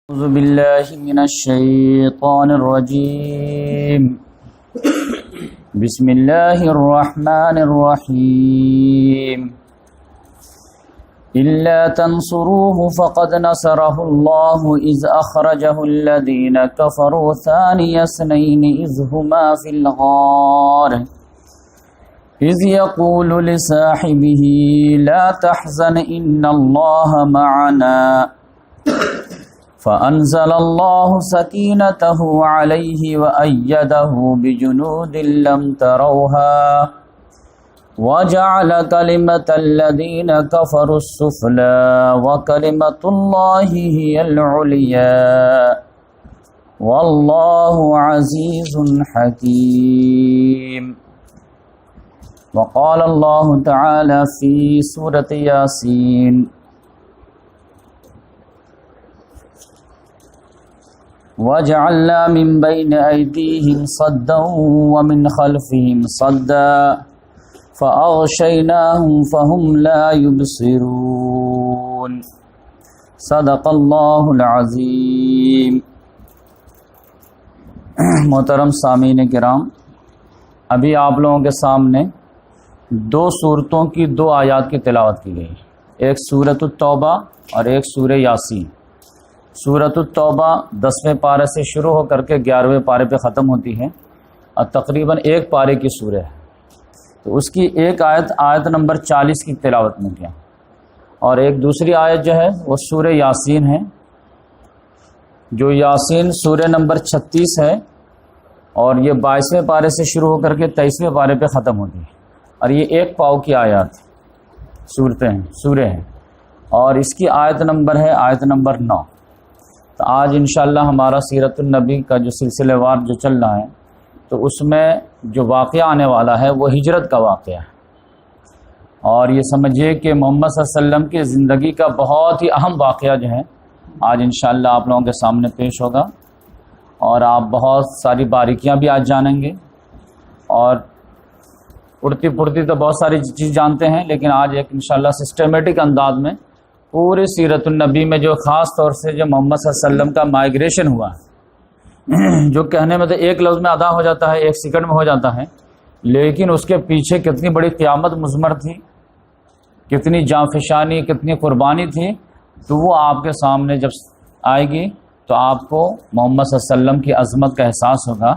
أعوذ بالله من الشيطان الرجيم بسم الله الرحمن الرحيم إلا تنصروه فقد نصره الله إذ أخرجه الذين كفروا ثاني اثنين إذ هما في الغار إذ يقول لصاحبه لا تحزن إن الله معنا فأنزل الله سكينته عليه وأيده بجنود لم تروها وجعل كلمة الذين كفروا السفلى وكلمة الله هي العليا والله عزيز حكيم. وقال الله تعالى في سورة ياسين وَجَعَلْنَا مِنْ بَيْنِ أَيْدِيهِمْ صَدًّا وَمِنْ خَلْفِهِمْ صَدًّا فَأَغْشَيْنَاهُمْ فَهُمْ لَا يُبْصِرُونَ. صدق اللہ العظیم. محترم سامعین کرام، ابھی آپ لوگوں کے سامنے دو صورتوں کی دو آیات کی تلاوت کی گئی، ایک سورۃ التوبہ اور ایک سورہ یاسین. سورۃ التوبہ 10ویں پارے سے شروع ہو کر کے 11ویں پارے پہ ختم ہوتی ہے اور تقریباً ایک پارے کی سورہ ہے. تو اس کی ایک آیت نمبر 40 کی تلاوت میں کیا، اور ایک دوسری آیت جو ہے وہ سورہ یاسین ہے، جو یاسین سورہ نمبر 36 ہے، اور یہ 22ویں پارے سے شروع ہو کر کے 23ویں پارے پہ ختم ہوتی ہے، اور یہ ایک پاؤ کی آیات سورہ ہیں، اور اس کی آیت نمبر ہے آیت نمبر 9. تو آج انشاءاللہ ہمارا سیرت النبی کا جو سلسلہ وار جو چل رہا ہے، تو اس میں جو واقعہ آنے والا ہے وہ ہجرت کا واقعہ ہے. اور یہ سمجھیے کہ محمد صلی اللہ علیہ وسلم کی زندگی کا بہت ہی اہم واقعہ جو ہے آج انشاءاللہ آپ لوگوں کے سامنے پیش ہوگا، اور آپ بہت ساری باریکیاں بھی آج جانیں گے، اور اڑتی پڑتی تو بہت ساری چیز جانتے ہیں، لیکن آج ایک انشاءاللہ سسٹمیٹک انداز میں پوری سیرت النبی میں جو خاص طور سے جو محمد صلی اللہ علیہ وسلم کا مائیگریشن ہوا ہے، جو کہنے میں تو ایک لفظ میں ادا ہو جاتا ہے، ایک سیکنڈ میں ہو جاتا ہے، لیکن اس کے پیچھے کتنی بڑی قیامت مضمر تھی، کتنی جانفشانی، کتنی قربانی تھی، تو وہ آپ کے سامنے جب آئے گی تو آپ کو محمد صلی اللہ علیہ وسلم کی عظمت کا احساس ہوگا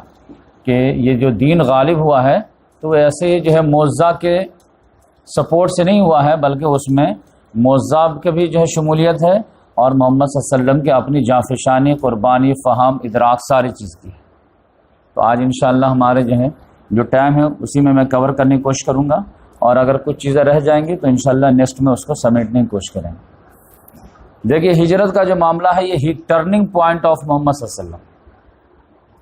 کہ یہ جو دین غالب ہوا ہے تو وہ ایسے جو ہے معجزہ کے سپورٹ سے نہیں ہوا ہے، بلکہ اس میں معجزہ کی بھی جو ہے شمولیت ہے، اور محمد صلی اللہ علیہ وسلم کے اپنی جانفشانی، قربانی، فہم، ادراک ساری چیز کی ہے. تو آج انشاءاللہ ہمارے جو ٹائم ہے اسی میں کور کرنے کی کوشش کروں گا، اور اگر کچھ چیزیں رہ جائیں گی تو انشاءاللہ نیکسٹ میں اس کو سمیٹنے کی کوشش کریں گے. دیکھیے، ہجرت کا جو معاملہ ہے یہ ٹرننگ پوائنٹ آف محمد صلی اللہ علیہ وسلم،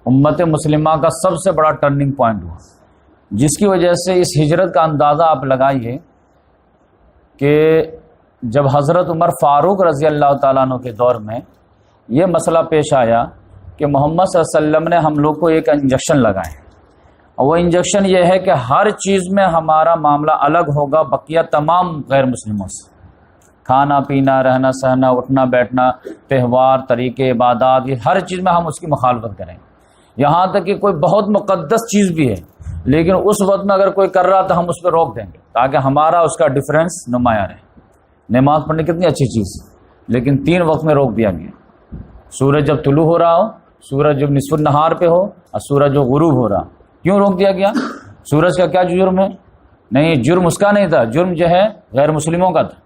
امت مسلمہ کا سب سے بڑا ٹرننگ پوائنٹ ہوا، جس کی وجہ سے اس ہجرت کا اندازہ آپ لگائیے کہ جب حضرت عمر فاروق رضی اللہ تعالیٰ عنہ کے دور میں یہ مسئلہ پیش آیا کہ محمد صلی اللہ علیہ وسلم نے ہم لوگ کو ایک انجیکشن لگائے، اور وہ انجیکشن یہ ہے کہ ہر چیز میں ہمارا معاملہ الگ ہوگا بقیہ تمام غیر مسلموں سے، کھانا پینا، رہنا سہنا، اٹھنا بیٹھنا، تہوار، طریقے، عبادات، یہ ہر چیز میں ہم اس کی مخالفت کریں گے. یہاں تک کہ کوئی بہت مقدس چیز بھی ہے لیکن اس وقت میں اگر کوئی کر رہا تو ہم اس پہ روک دیں گے تاکہ ہمارا اس کا ڈفرینس نمایاں رہے. نماز پڑھنے کتنی اچھی چیز ہے، لیکن 3 وقت میں روک دیا گیا. سورج جب طلوع ہو رہا ہو، سورج جب نصف النہار پہ ہو، اور سورج جو غروب ہو رہا، کیوں روک دیا گیا؟ سورج کا کیا جرم ہے؟ نہیں، جرم اس کا نہیں تھا، جرم جو ہے غیر مسلموں کا تھا.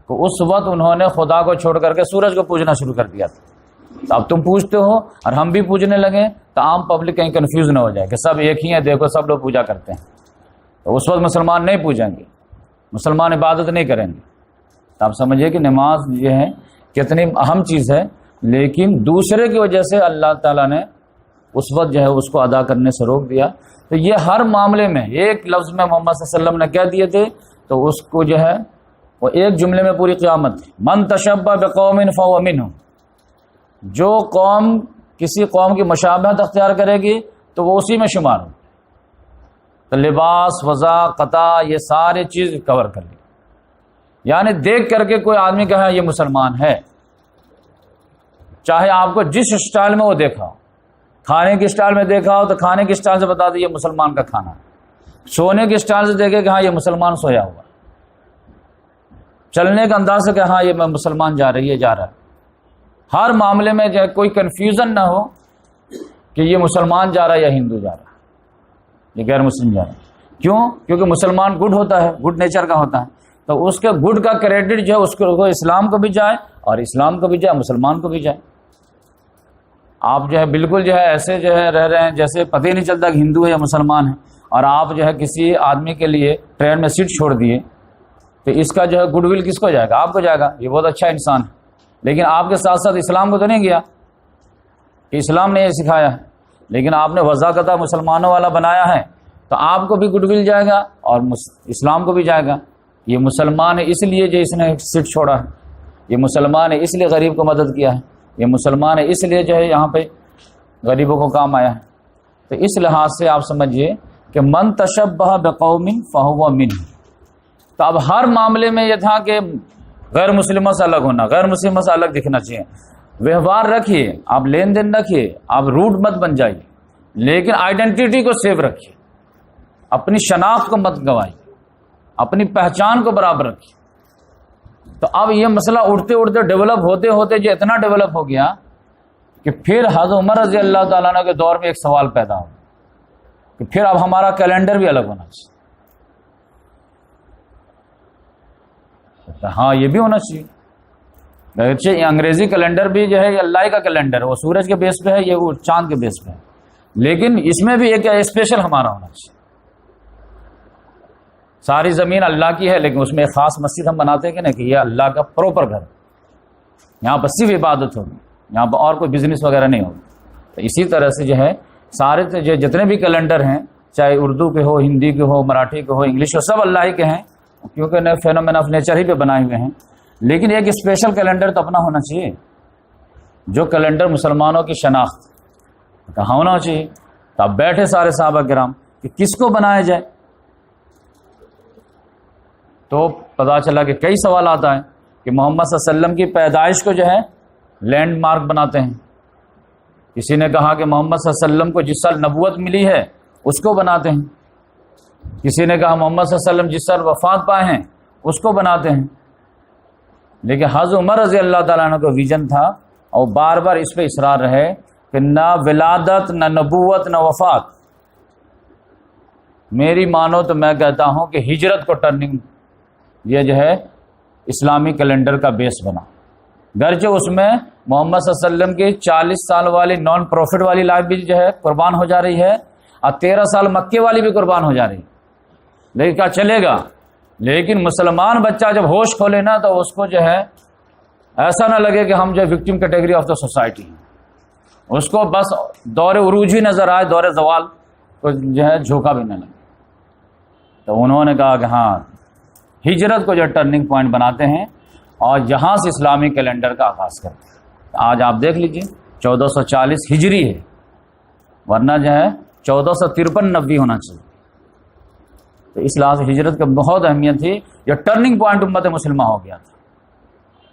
تو اس وقت انہوں نے خدا کو چھوڑ کر کے سورج کو پوجنا شروع کر دیا تھا. تو اب تم پوجتے ہو اور ہم بھی پوجنے لگے تو عام پبلک کہیں کنفیوز نہ ہو جائے کہ سب ایک ہی ہیں، دیکھو سب لوگ پوجا کرتے ہیں. تو اس وقت مسلمان نہیں پوجیں گے، مسلمان عبادت نہیں کریں گے. تو آپ سمجھیے کہ نماز یہ ہے کتنی اہم چیز ہے، لیکن دوسرے کی وجہ سے اللہ تعالیٰ نے اس وقت جو ہے اس کو ادا کرنے سے روک دیا. تو یہ ہر معاملے میں ایک لفظ میں محمد صلی اللہ علیہ وسلم نے کہہ دیے تھے، تو اس کو جو ہے وہ ایک جملے میں پوری قیامت تھی. من تشبہ بقوم فہو منہم، جو قوم کسی قوم کی مشابہت اختیار کرے گی تو وہ اسی میں شمار ہو. تو لباس، وضع، قطع، یہ سارے چیز کور کر لی. یعنی دیکھ کر کے کوئی آدمی کہا یہ مسلمان ہے، چاہے آپ کو جس اسٹائل میں وہ دیکھا ہو، کھانے کے اسٹائل میں دیکھا ہو تو کھانے کے اسٹائل سے بتا دیں یہ مسلمان کا کھانا ہے، سونے کے اسٹائل سے دیکھے کہ ہاں یہ مسلمان سویا ہوا، چلنے کا انداز سے کہ ہاں یہ مسلمان جا رہی ہے، جا رہا ہے، ہر معاملے میں جو ہے کوئی کنفیوژن نہ ہو کہ یہ مسلمان جا رہا ہے یا ہندو جا رہا ہے، یہ غیر مسلم جا رہا ہے۔ کیوں؟ کیونکہ مسلمان گڈ ہوتا ہے، گڈ نیچر کا ہوتا ہے، تو اس کے گڈ کا کریڈٹ جو ہے اس کو اسلام کو بھی جائے اور اسلام کو بھی جائے، مسلمان کو بھی جائے۔ آپ جو ہے بالکل جو ہے ایسے جو ہے رہ رہے ہیں جیسے پتہ ہی نہیں چلتا کہ ہندو ہے یا مسلمان ہے، اور آپ جو ہے کسی آدمی کے لیے ٹرین میں سیٹ چھوڑ دیے تو اس کا جو ہے گڈ ول کس کو جائے گا؟ آپ کو جائے گا، یہ بہت اچھا انسان ہے، لیکن آپ کے ساتھ ساتھ اسلام کو تو نہیں گیا کہ اسلام نے یہ سکھایا ہے، لیکن آپ نے وضاقتہ مسلمانوں والا بنایا ہے تو آپ کو بھی گڈ ول جائے گا اور اسلام کو بھی جائے گا۔ یہ مسلمان ہے اس لیے جو اس نے سیٹ چھوڑا ہے، یہ مسلمان ہے اس لیے غریب کو مدد کیا ہے، یہ مسلمان ہے اس لیے جو ہے یہاں پہ غریبوں کو کام آیا ہے۔ تو اس لحاظ سے آپ سمجھیے کہ من تشبہ بقوم فہو منہ۔ تو اب ہر معاملے میں یہ تھا کہ غیر مسلموں سے الگ ہونا، غیر مسلموں سے الگ دکھنا چاہیے، ویوہار رکھیے، آپ لین دین رکھیے، آپ روٹ مت بن جائیے، لیکن آئیڈینٹی کو سیو رکھیے، اپنی شناخت کو مت گوائیے، اپنی پہچان کو برابر رکھیے۔ تو اب یہ مسئلہ اڑتے اڑتے ڈیولپ ہوتے ہوتے جو اتنا ڈیولپ ہو گیا کہ پھر حضرت عمر رضی اللہ تعالیٰ عنہ کے دور میں ایک سوال پیدا ہو کہ پھر اب ہمارا کیلنڈر بھی الگ ہونا چاہیے۔ ہاں یہ بھی ہونا چاہیے، یہ انگریزی کیلنڈر بھی جو ہے یہ اللہ کا کیلنڈر ہے، وہ سورج کے بیس پہ ہے، یہ وہ چاند کے بیس پہ ہے، لیکن اس میں بھی ایک اسپیشل ہمارا ہونا چاہیے۔ ساری زمین اللہ کی ہے لیکن اس میں ایک خاص مسجد ہم بناتے ہیں کہ نہیں کہ یہ اللہ کا پراپر گھر، یہاں پر صرف عبادت ہوگی، یہاں پر اور کوئی بزنس وغیرہ نہیں ہوگی۔ تو اسی طرح سے جو ہے سارے جو جتنے بھی کیلنڈر ہیں، چاہے اردو کے ہو، ہندی کے ہو، مراٹھی کے ہو، انگلش ہو، سب اللہ ہی کے ہیں، کیونکہ فینومین آف نیچر ہی پہ بنائے ہوئے ہیں، لیکن ایک اسپیشل کیلنڈر تو اپنا ہونا چاہیے، جو کیلنڈر مسلمانوں کی شناخت کہاں ہونا چاہیے۔ تو اب بیٹھے سارے صحابہ کرام کہ کس کو بنایا جائے، تو پتا چلا کہ کئی سوالات آئے کہ محمد صلی اللہ علیہ وسلم کی پیدائش کو جو ہے لینڈ مارک بناتے ہیں، کسی نے کہا کہ محمد صلی اللہ علیہ وسلم کو جس سال نبوت ملی ہے اس کو بناتے ہیں، کسی نے کہا محمد صلی اللہ علیہ وسلم جس سال وفات پائے ہیں اس کو بناتے ہیں، لیکن حضرت عمر رضی اللہ تعالیٰ عنہ کو ویژن تھا اور بار بار اس پہ اصرار رہے کہ نہ ولادت، نہ نبوت، نہ وفات، میری مانو تو میں کہتا ہوں کہ ہجرت کو ٹرننگ یہ جو ہے اسلامی کیلنڈر کا بیس بنا، گرچہ اس میں محمد صلی اللہ علیہ وسلم کی 40 سال والی نان پروفٹ والی لائف بھی جو ہے قربان ہو جا رہی ہے اور 13 سال مکے والی بھی قربان ہو جا رہی ہے، لیکن کیا چلے گا؟ لیکن مسلمان بچہ جب ہوش کھولے نا تو اس کو جو ہے ایسا نہ لگے کہ ہم جو victim category of the society ہیں، اس کو بس دور عروج ہی نظر آئے، دور زوال کو جو ہے جھوکا بھی نہ لگے۔ تو انہوں نے کہا کہ ہاں ہجرت کو جو ٹرننگ پوائنٹ بناتے ہیں اور یہاں سے اسلامی کیلنڈر کا آغاز کرتے ہیں۔ آج آپ دیکھ لیجئے 1440 ہجری ہے، ورنہ جو ہے 1453 نبی ہونا چاہیے۔ تو اس لحاظ سے ہجرت کا بہت اہمیت تھی، یہ ٹرننگ پوائنٹ امت مسلمہ ہو گیا تھا،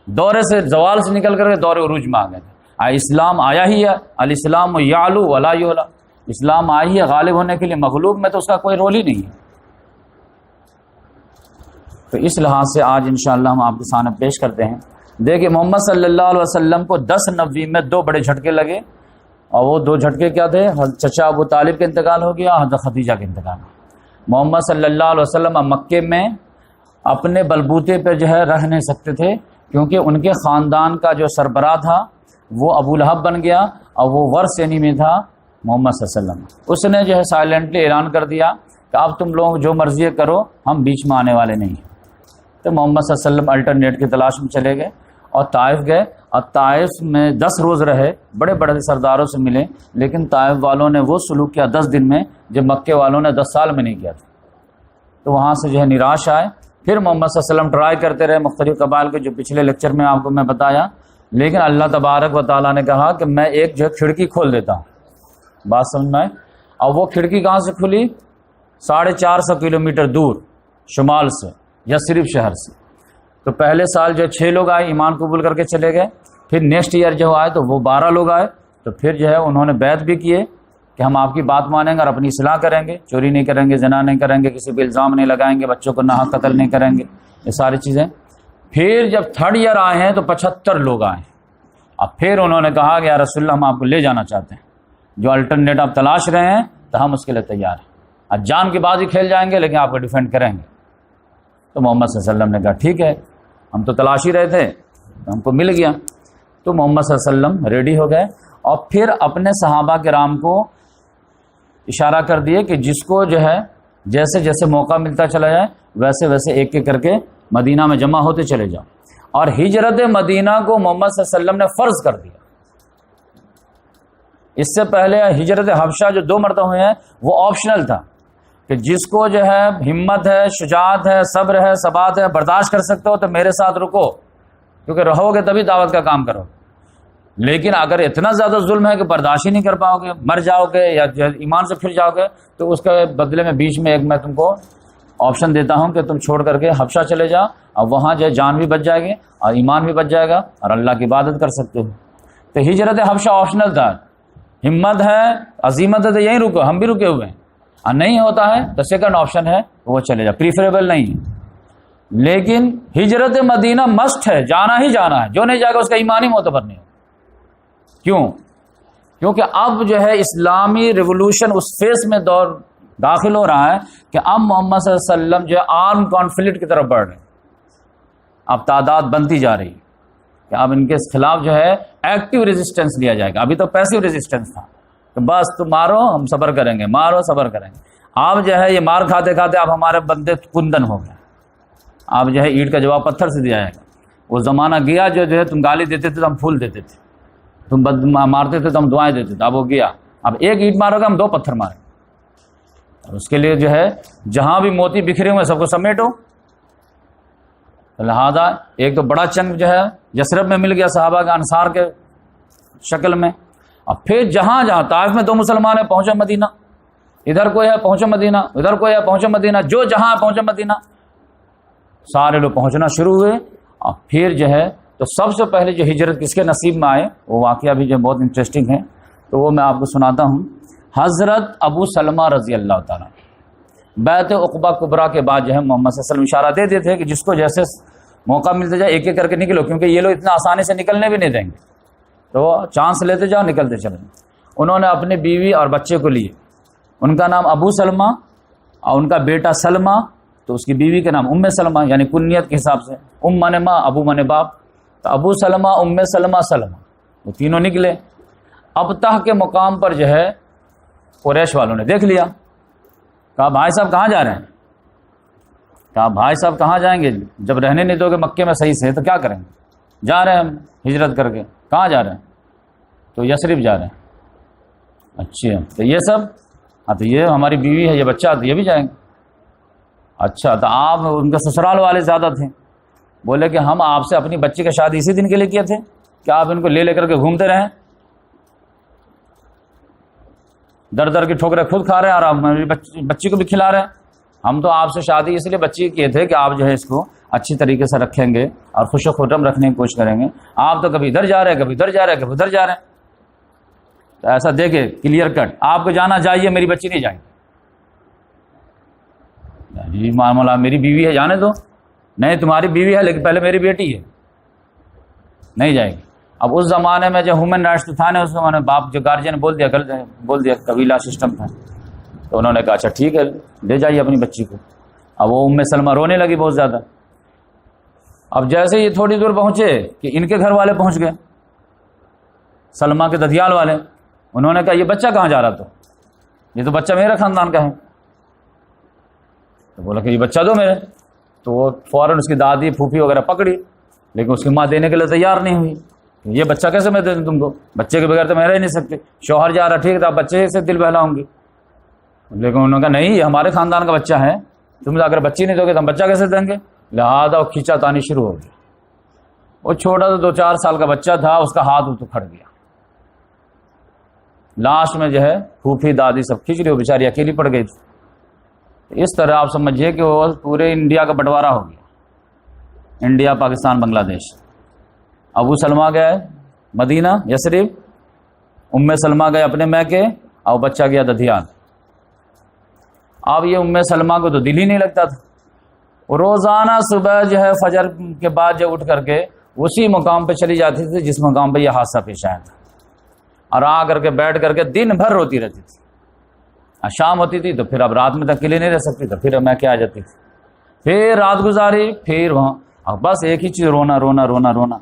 دورے سے زوال سے نکل کر کے دور عروج میں آ گئے تھے۔ اسلام آیا ہی ہے، الاسلام یعلو ولا یعلا، اسلام آئی ہے غالب ہونے کے لیے، مغلوب میں تو اس کا کوئی رول ہی نہیں ہے۔ تو اس لحاظ سے آج انشاءاللہ ہم آپ کے سامنے پیش کرتے ہیں۔ دیکھیں محمد صلی اللہ علیہ وسلم کو 10 نبوی میں 2 بڑے جھٹکے لگے، اور وہ 2 جھٹکے کیا تھے؟ چچا ابو طالب کا انتقال ہو گیا، حضرت خدیجہ کا انتقال۔ محمد صلی اللہ علیہ وسلم مکے میں اپنے بلبوتے پہ جو ہے رہ نہیں سکتے تھے، کیونکہ ان کے خاندان کا جو سربراہ تھا وہ ابو لہب بن گیا، اور وہ ورث یعنی میں تھا محمد صلی اللہ علیہ وسلم۔ اس نے جو ہے سائلنٹلی اعلان کر دیا کہ اب تم لوگ جو مرضی کرو، ہم بیچ میں آنے والے نہیں ہیں۔ تو محمد صلی اللہ علیہ وسلم الٹرنیٹ کی تلاش میں چلے گئے اور طائف گئے، اور طائف میں 10 روز رہے، بڑے بڑے سرداروں سے ملے، لیکن طائف والوں نے وہ سلوک کیا 10 دن میں جب مکے والوں نے 10 سال میں نہیں کیا تھا۔ تو وہاں سے جو ہے نراش آئے، پھر محمد صلی اللہ علیہ وسلم ٹرائی کرتے رہے مختلف قبائل کے، جو پچھلے لیکچر میں آپ کو میں بتایا، لیکن اللہ تبارک و تعالیٰ نے کہا کہ میں ایک جو ہے کھڑکی کھول دیتا ہوں، بات سمجھ میں آئے؟ اور وہ کھڑکی کہاں سے کھلی؟ 450 کلومیٹر دور شمال سے، یثرب شہر سے۔ تو پہلے سال جو 6 لوگ آئے، ایمان قبول کر کے چلے گئے، پھر نیکسٹ ایئر جو آئے تو وہ 12 لوگ آئے، تو پھر جو ہے انہوں نے بیعت بھی کیے کہ ہم آپ کی بات مانیں گے اور اپنی اصلاح کریں گے، چوری نہیں کریں گے، زنا نہیں کریں گے، کسی پہ الزام نہیں لگائیں گے، بچوں کو ناحق قتل نہیں کریں گے، یہ ساری چیزیں۔ پھر جب 3rd ایئر آئے ہیں تو 75 لوگ آئے، اب پھر انہوں نے کہا کہ یا رسول اللہ ہم آپ کو لے جانا چاہتے ہیں، جو الٹرنیٹ آپ تلاش رہے ہیں تو ہم اس کے لیے تیار ہیں، اب جان کی بازی کھیل جائیں گے لیکن آپ کو ڈیفینڈ کریں گے۔ تو محمد صلی اللہ علیہ وسلم نے کہا ٹھیک ہے، ہم تو تلاش ہی رہے تھے تو ہم کو مل گیا۔ تو محمد صلی اللہ علیہ وسلم ریڈی ہو گئے اور پھر اپنے صحابہ کرام کو اشارہ کر دیے کہ جس کو جو ہے جیسے جیسے موقع ملتا چلا جائے ویسے ویسے ایک ایک کر کے مدینہ میں جمع ہوتے چلے جاؤ۔ اور ہجرت مدینہ کو محمد صلی اللہ علیہ وسلم نے فرض کر دیا۔ اس سے پہلے ہجرت حبشہ جو 2 مرتبہ ہوئے ہیں وہ آپشنل تھا کہ جس کو جو ہے ہمت ہے، شجاعت ہے، صبر ہے، ثبات ہے، برداشت کر سکتے ہو تو میرے ساتھ رکو، کیونکہ رہو گے تبھی دعوت کا کام کرو۔ لیکن اگر اتنا زیادہ ظلم ہے کہ برداشت ہی نہیں کر پاؤ گے، مر جاؤ گے یا ایمان سے پھر جاؤ گے، تو اس کے بدلے میں بیچ میں ایک میں تم کو آپشن دیتا ہوں کہ تم چھوڑ کر کے حبشہ چلے جاؤ، اور وہاں جو ہے جان بھی بچ جائے گی اور ایمان بھی بچ جائے گا اور اللہ کی عبادت کر سکتے ہو۔ تو ہجرت حبشہ آپشنل تھا، ہمت ہے، عزیمت ہے تو یہیں رکو، ہم بھی رکے ہوئے ہیں، اور نہیں ہوتا ہے تو سیکنڈ آپشن ہے وہ چلے جا، پریفریبل نہیں ہے۔ لیکن ہجرت مدینہ مسٹ ہے، جانا ہی جانا ہے، جو نہیں جائے گا اس کا ایمان ہی معتبر نہیں ہے۔ کیوں؟ کیونکہ اب جو ہے اسلامی ریولوشن اس فیس میں دور داخل ہو رہا ہے کہ اب محمد صلی اللہ علیہ وسلم جو ہے آرم کانفلکٹ کی طرف بڑھ رہے ہیں، اب تعداد بنتی جا رہی ہے کہ اب ان کے خلاف جو ہے ایکٹیو ریزسٹنس لیا جائے گا۔ ابھی تو پیسیو ریزسٹنس تھا کہ بس تم مارو ہم صبر کریں گے، مارو صبر کریں گے۔ آپ جو ہے یہ مار کھاتے کھاتے اب ہمارے بندے کندن ہو گئے، اب جو ہے اینٹ کا جواب پتھر سے دیا جائے گا۔ وہ زمانہ گیا جو ہے تم گالی دیتے تھے تو ہم پھول دیتے تھے، تم مارتے تھے تو ہم دعائیں دیتے تھے، اب وہ گیا، اب ایک اینٹ مارو گا ہم 2 پتھر ماریں گے۔ اور اس کے لیے جو ہے جہاں بھی موتی بکھرے ہوئے سب کو سمیٹو، لہذا ایک تو بڑا چنگ جو ہے یثرب میں مل گیا صحابہ کے انصار کے شکل میں، اور پھر جہاں جہاں طائف میں 2 مسلمان ہیں پہنچے مدینہ، ادھر کوئی ہے پہنچے مدینہ، ادھر کوئی ہے پہنچے مدینہ، جو جہاں پہنچے مدینہ، سارے لوگ پہنچنا شروع ہوئے۔ اور پھر جو ہے تو سب سے پہلے جو ہجرت کس کے نصیب میں آئے وہ واقعہ بھی جو بہت انٹرسٹنگ ہے، تو وہ میں آپ کو سناتا ہوں۔ حضرت ابو سلمہ رضی اللہ تعالیٰ بیعت عقبہ کبریٰ کے بعد جو ہے محمد صلی اللہ علیہ وسلم اشارہ دے دیتے تھے کہ جس کو جیسے موقع ملتا جائے ایک ایک کر کے نکلو، کیونکہ یہ لوگ اتنا آسانی سے نکلنے بھی نہیں دیں گے، تو چانس لیتے جاؤ نکلتے چلیں۔ انہوں نے اپنی بیوی اور بچے کو لیے، ان کا نام ابو سلمہ اور ان کا بیٹا سلمہ، تو اس کی بیوی کا نام ام سلمہ، یعنی کنیت کے حساب سے ام مانے ماں، ابو مانے باپ، تو ابو سلمہ، ام سلمہ، سلمہ، وہ تینوں نکلے۔ ابتح کے مقام پر جو ہے قریش والوں نے دیکھ لیا، کہا بھائی صاحب کہاں جا رہے ہیں؟ کہا بھائی صاحب کہاں جائیں گے، جب رہنے نہیں دو گے مکے میں صحیح سے تو کیا کریں گے؟ جا رہے ہیں ہم ہجرت کر کے۔ کہاں جا رہے ہیں؟ تو یثرب جا رہے ہیں۔ اچھا تو یہ سب؟ ہاں تو یہ ہماری بیوی ہے، یہ بچہ، تو یہ بھی جائیں گے۔ اچھا تو آپ ان کے سسرال والے زیادہ تھے، بولے کہ ہم آپ سے اپنی بچی کا شادی اسی دن کے لیے کیے تھے کہ آپ ان کو لے کر کے گھومتے رہیں، در در کی ٹھوکریں خود کھا رہے ہیں اور آپ میری بچی کو بھی کھلا رہے ہیں۔ ہم تو آپ سے شادی اس لیے بچی کیے تھے کہ آپ جو ہے اس کو اچھی طریقے سے رکھیں گے اور خوش و خرم رکھنے کی کوشش کریں گے، آپ تو کبھی ادھر جا رہے ہیں، کبھی ادھر جا رہے ہیں، کبھی ادھر جا رہے ہیں۔ تو ایسا دیکھے کلیئر کٹ، آپ کو جانا چاہیے، میری بچی نہیں جائے گی۔ معاملہ میری بیوی ہے جانے دو، نہیں تمہاری بیوی ہے لیکن پہلے میری بیٹی ہے، نہیں جائے گی۔ اب اس زمانے میں جو ہیومن رائٹس تو تھا نہیں، اس زمانے میں باپ جو گارجین بول دیا قبیلہ سسٹم تھا، تو انہوں نے کہا اچھا ٹھیک ہے لے جائیے اپنی بچی کو۔ اب وہ ام سلمہ رونے لگی بہت زیادہ۔ اب جیسے یہ تھوڑی دور پہنچے کہ ان کے گھر والے پہنچ گئے، سلمہ کے ددیال والے، انہوں نے کہا یہ بچہ کہاں جا رہا؟ تو یہ تو بچہ میرے خاندان کا ہے۔ تو بولا کہ یہ بچہ دو میرے، تو وہ فوراً اس کی دادی پھوپھی وغیرہ پکڑی، لیکن اس کی ماں دینے کے لیے تیار نہیں ہوئی۔ یہ بچہ کیسے میں دے دوں تم کو؟ بچے کے بغیر تو میں رہ ہی نہیں سکتے۔ شوہر جا رہا ٹھیک تھا، بچے سے دل بہلاؤں گی، لیکن انہوں نے کہا نہیں یہ ہمارے خاندان کا بچہ ہے، تم اگر بچی نہیں دو گے تو ہم بچہ کیسے دیں گے؟ لہٰذا وہ کھینچا تانی شروع ہو گیا۔ وہ چھوٹا سا 2-4 سال کا بچہ تھا، اس کا ہاتھ تو کھڑ گیا۔ لاسٹ میں جو ہے پھوپھی دادی سب کھینچ رہی، وہ بیچاری اکیلی پڑ گئی تھی۔ اس طرح آپ سمجھیے کہ وہ پورے انڈیا کا بٹوارا ہو گیا، انڈیا، پاکستان، بنگلہ دیش۔ ابو سلمہ گئے مدینہ یثرب، ام سلمہ گئے اپنے میکے اور بچہ گیا ددھیال۔ اب یہ ام سلمہ کو تو دل ہی نہیں لگتا تھا، روزانہ صبح جو ہے فجر کے بعد جو اٹھ کر کے اسی مقام پہ چلی جاتی تھی جس مقام پہ یہ حادثہ پیش آیا تھا، اور آ کر کے بیٹھ کر کے دن بھر روتی رہتی تھی۔ شام ہوتی تھی تو پھر اب رات میں اکیلے نہیں رہ سکتی، تو پھر میں کیا آ جاتی تھی، پھر رات گزاری، پھر وہاں اب بس ایک ہی چیز، رونا رونا رونا رونا۔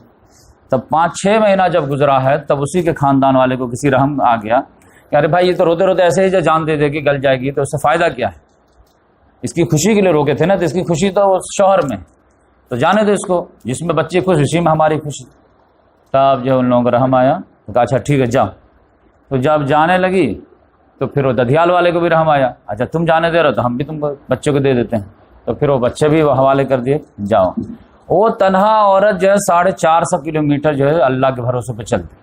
تب 5-6 مہینہ جب گزرا ہے تب اسی کے خاندان والے کو کسی رحم آ گیا کہ ارے بھائی یہ تو روتے روتے ایسے ہی جو جان دے دے گی، گل جائے گی، تو اس سے فائدہ کیا ہے؟ اس کی خوشی کے لیے روکے تھے نا، تو اس کی خوشی تو شوہر میں، تو جانے دو اس کو، جس میں بچے خوش اسی میں ہماری خوشی۔ تب جو ان لوگوں کو رحم آیا تو کہا اچھا ٹھیک ہے جاؤ۔ تو جب جانے لگی تو پھر وہ ددھیال والے کو بھی رحم آیا، اچھا تم جانے دے رہے تو ہم بھی تم کو بچے کو دے دیتے ہیں، تو پھر وہ بچے بھی حوالے کر دیے، جاؤ۔ وہ تنہا عورت جو ہے 450 کلومیٹر جو ہے اللہ کے بھروسے پہ چلتی،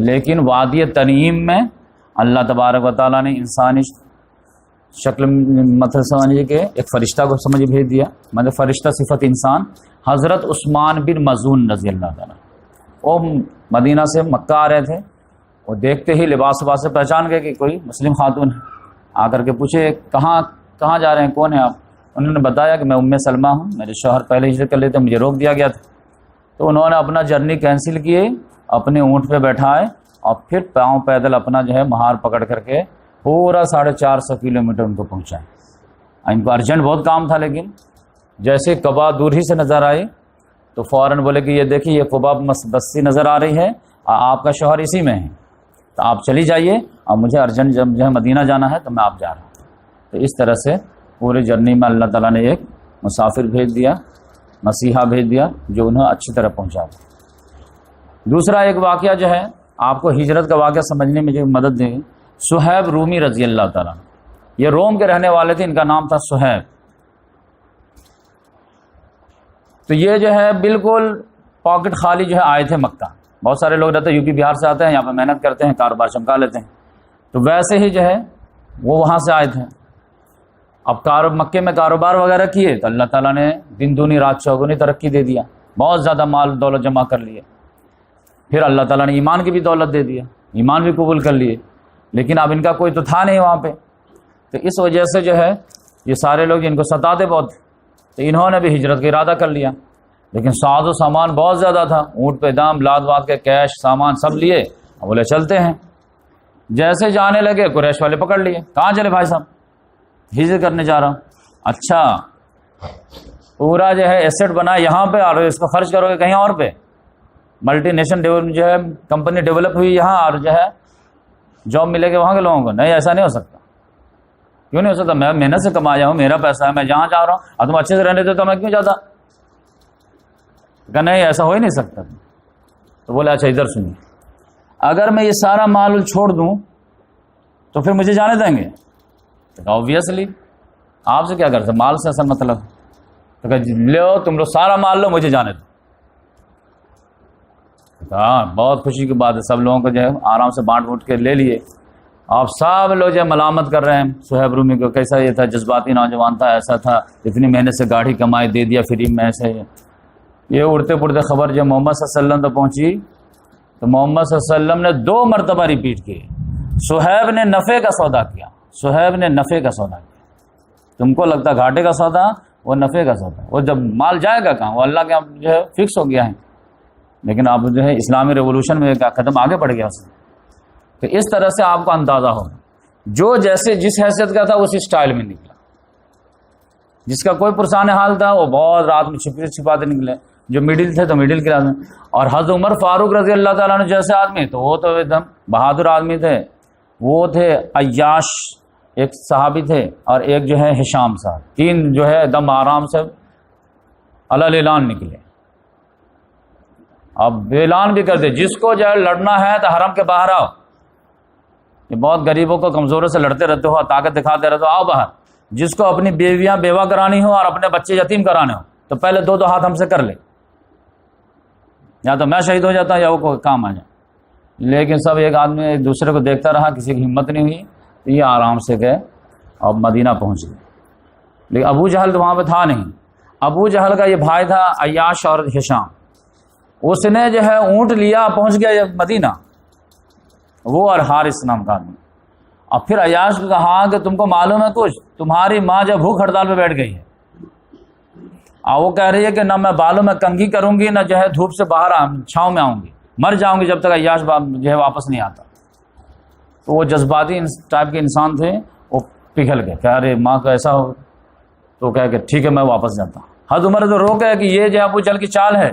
لیکن وادی تنعیم میں اللہ تبارک و تعالیٰ نے انسانی شکل مطلب سمجھیے کہ ایک فرشتہ کو سمجھ بھیج دیا، مطلب فرشتہ صفت انسان، حضرت عثمان بن مظعون رضی اللہ تعالیٰ، وہ مدینہ سے مکہ آ رہے تھے، وہ دیکھتے ہی لباس وباس سے پہچان گئے کہ کوئی مسلم خاتون ہے، آ کر کے پوچھے کہاں جا رہے ہیں، کون ہیں آپ؟ انہوں نے بتایا کہ میں ام سلمہ ہوں، میرے شوہر پہلے ہجرت کر لیتے، مجھے روک دیا گیا تھا۔ تو انہوں نے اپنا جرنی کینسل کیے، اپنے اونٹ پہ بیٹھائے اور پھر پاؤں پیدل اپنا جو ہے مہار پکڑ کر کے پورا 450 کلومیٹر ان کو پہنچائے۔ ان کو ارجنٹ بہت کام تھا، لیکن جیسے قبا دور ہی سے نظر آئی تو فوراً بولے کہ یہ دیکھیے یہ قبا بستی نظر آ رہی ہے، آپ کا شوہر اسی میں ہے، تو آپ چلی جائیے، اور مجھے ارجنٹ جب جو ہے مدینہ جانا ہے تو میں آپ جا رہا ہوں۔ تو اس طرح سے پورے جرنی میں اللہ تعالیٰ نے ایک مسافر بھیج دیا، مسیحا بھیج دیا جو انہیں اچھی طرح پہنچا دیا۔ دوسرا ایک واقعہ جو ہے آپ کو ہجرت کا واقعہ سمجھنے میں جو مدد دے گی، صہیب رومی رضی اللہ تعالیٰ، یہ روم کے رہنے والے تھے، ان کا نام تھا صہیب۔ تو یہ جو ہے بالکل پاکٹ خالی جو ہے آئے تھے مکہ، بہت سارے لوگ رہتے ہیں یو پی بہار سے آتے ہیں، یہاں پہ محنت کرتے ہیں، کاروبار چمکا لیتے ہیں، تو ویسے ہی جو ہے وہ وہاں سے آئے تھے۔ اب مکے میں کاروبار وغیرہ کیے تو اللہ تعالیٰ نے دن دونی رات چوگنی ترقی دے دیا، بہت زیادہ مال دولت جمع کر لیے، پھر اللہ تعالیٰ نے ایمان کی بھی دولت دے دیا، ایمان بھی قبول کر لیے، لیکن اب ان کا کوئی تو تھا نہیں وہاں پہ، تو اس وجہ سے جو ہے یہ سارے لوگ جن کو ستاتے بہت، تو انہوں نے بھی ہجرت کا ارادہ کر لیا، لیکن ساز و سامان بہت زیادہ تھا، اونٹ پہ دام لاد واد کے کیش سامان سب لیے، بولے چلتے ہیں۔ جیسے جانے لگے قریش والے پکڑ لیے، کہاں چلے بھائی صاحب؟ ہجرت کرنے جا رہا ہوں۔ اچھا پورا جو ہے ایسٹ بنا یہاں پہ اور اس کو خرچ کرو گے کہیں اور پہ، ملٹی نیشنل جو ہے کمپنی ڈیولپ ہوئی یہاں اور جو ہے جاب ملے گا وہاں کے لوگوں کو، نہیں ایسا نہیں ہو سکتا۔ کیوں نہیں ہو سکتا؟ میں محنت سے کمایا ہوں، میرا پیسہ ہے، میں جہاں جا رہا ہوں، اور تم اچھے سے رہنے دے تو میں کیوں جاتا؟ کہ نہیں ایسا ہو ہی نہیں سکتا۔ تو بولے اچھا ادھر سنیے، اگر میں یہ سارا مال چھوڑ دوں تو پھر مجھے جانے دیں گے؟ تو آبویسلی آپ سے کیا کرتے، مال سے اصل مطلب، تو کہ لو تم لوگ سارا مال لو، مجھے جانے دو۔ ہاں بہت خوشی کی بات ہے، سب لوگوں کو جو ہے آرام سے بانٹ بوٹ کے لے لیے۔ آپ سب لوگ جو ہے ملامت کر رہے ہیں صہیب رومی کو، کیسا یہ تھا، جذباتی نوجوان تھا، ایسا تھا، اتنی محنت سے گاڑی کمائی دے دیا فری میں ایسے۔ یہ اڑتے پڑتے خبر جو محمد صلی اللہ علیہ وسلم تک پہنچی تو محمد صلی اللہ علیہ وسلم نے 2 مرتبہ ریپیٹ کی، صہیب نے نفع کا سودا کیا، صہیب نے نفع کا سودا کیا۔ تم کو لگتا گھاٹے کا سودا، وہ نفع کا سودا، وہ جب مال جائے گا کہاں، وہ اللہ کے جو ہے فکس ہو گیا ہے، لیکن آپ جو ہے اسلامی ریولوشن میں قدم آگے بڑھ گیا اس میں۔ تو اس طرح سے آپ کو اندازہ ہوگا، جو جیسے جس حیثیت کا تھا اسی سٹائل میں نکلا، جس کا کوئی پرسان حال تھا وہ بہت رات میں چھپاتے نکلے، جو مڈل تھے تو مڈل کلاس میں۔ اور حضرت عمر فاروق رضی اللہ تعالیٰ نے جیسے آدمی، تو وہ تو ایک دم بہادر آدمی تھے، وہ تھے عیاش ایک صحابی تھے، اور ایک جو ہے ہشام صاحب، 3 جو ہے دم آرام سے علل اعلان نکلے۔ اب اعلان بھی کرتے جس کو جو ہے لڑنا ہے تو حرم کے باہر آؤ، یہ بہت غریبوں کو کمزوروں سے لڑتے رہتے ہو، طاقت دکھاتے رہتے ہو، آؤ باہر۔ جس کو اپنی بیویاں بیوہ کرانی ہو اور اپنے بچے یتیم کرانے ہو تو پہلے 2 ہاتھ ہم سے کر لے، یا تو میں شہید ہو جاتا یا وہ کوئی کام آ جائے۔ لیکن سب ایک آدمی ایک دوسرے کو دیکھتا رہا، کسی کی ہمت نہیں ہوئی، تو یہ آرام سے گئے اور مدینہ پہنچ گئے۔ لیکن ابو جہل تو وہاں پہ تھا نہیں، ابو جہل کا یہ بھائی تھا عیاش اور ہشام، اس نے جو ہے اونٹ لیا, پہنچ گیا مدینہ, وہ اور حارث نام کا آدمی. اب پھر عیاش کو کہا کہ تم کو معلوم ہے کچھ, تمہاری ماں جو بھوک ہڑتال پہ بیٹھ گئی ہے, اور وہ کہہ رہی ہے کہ نہ میں بالوں میں کنگھی کروں گی, نہ جو ہے دھوپ سے باہر چھاؤں میں آؤں گی, مر جاؤں گی جب تک عیاش جو ہے واپس نہیں آتا. تو وہ جذباتی ٹائپ کے انسان تھے, وہ پگھل گئے کہ ارے ماں کا ایسا ہو, تو کہہ کہ ٹھیک ہے میں واپس جاتا ہوں. حضرت عمر تو رو گئے کہ یہ جو ابو جہل کی چال ہے,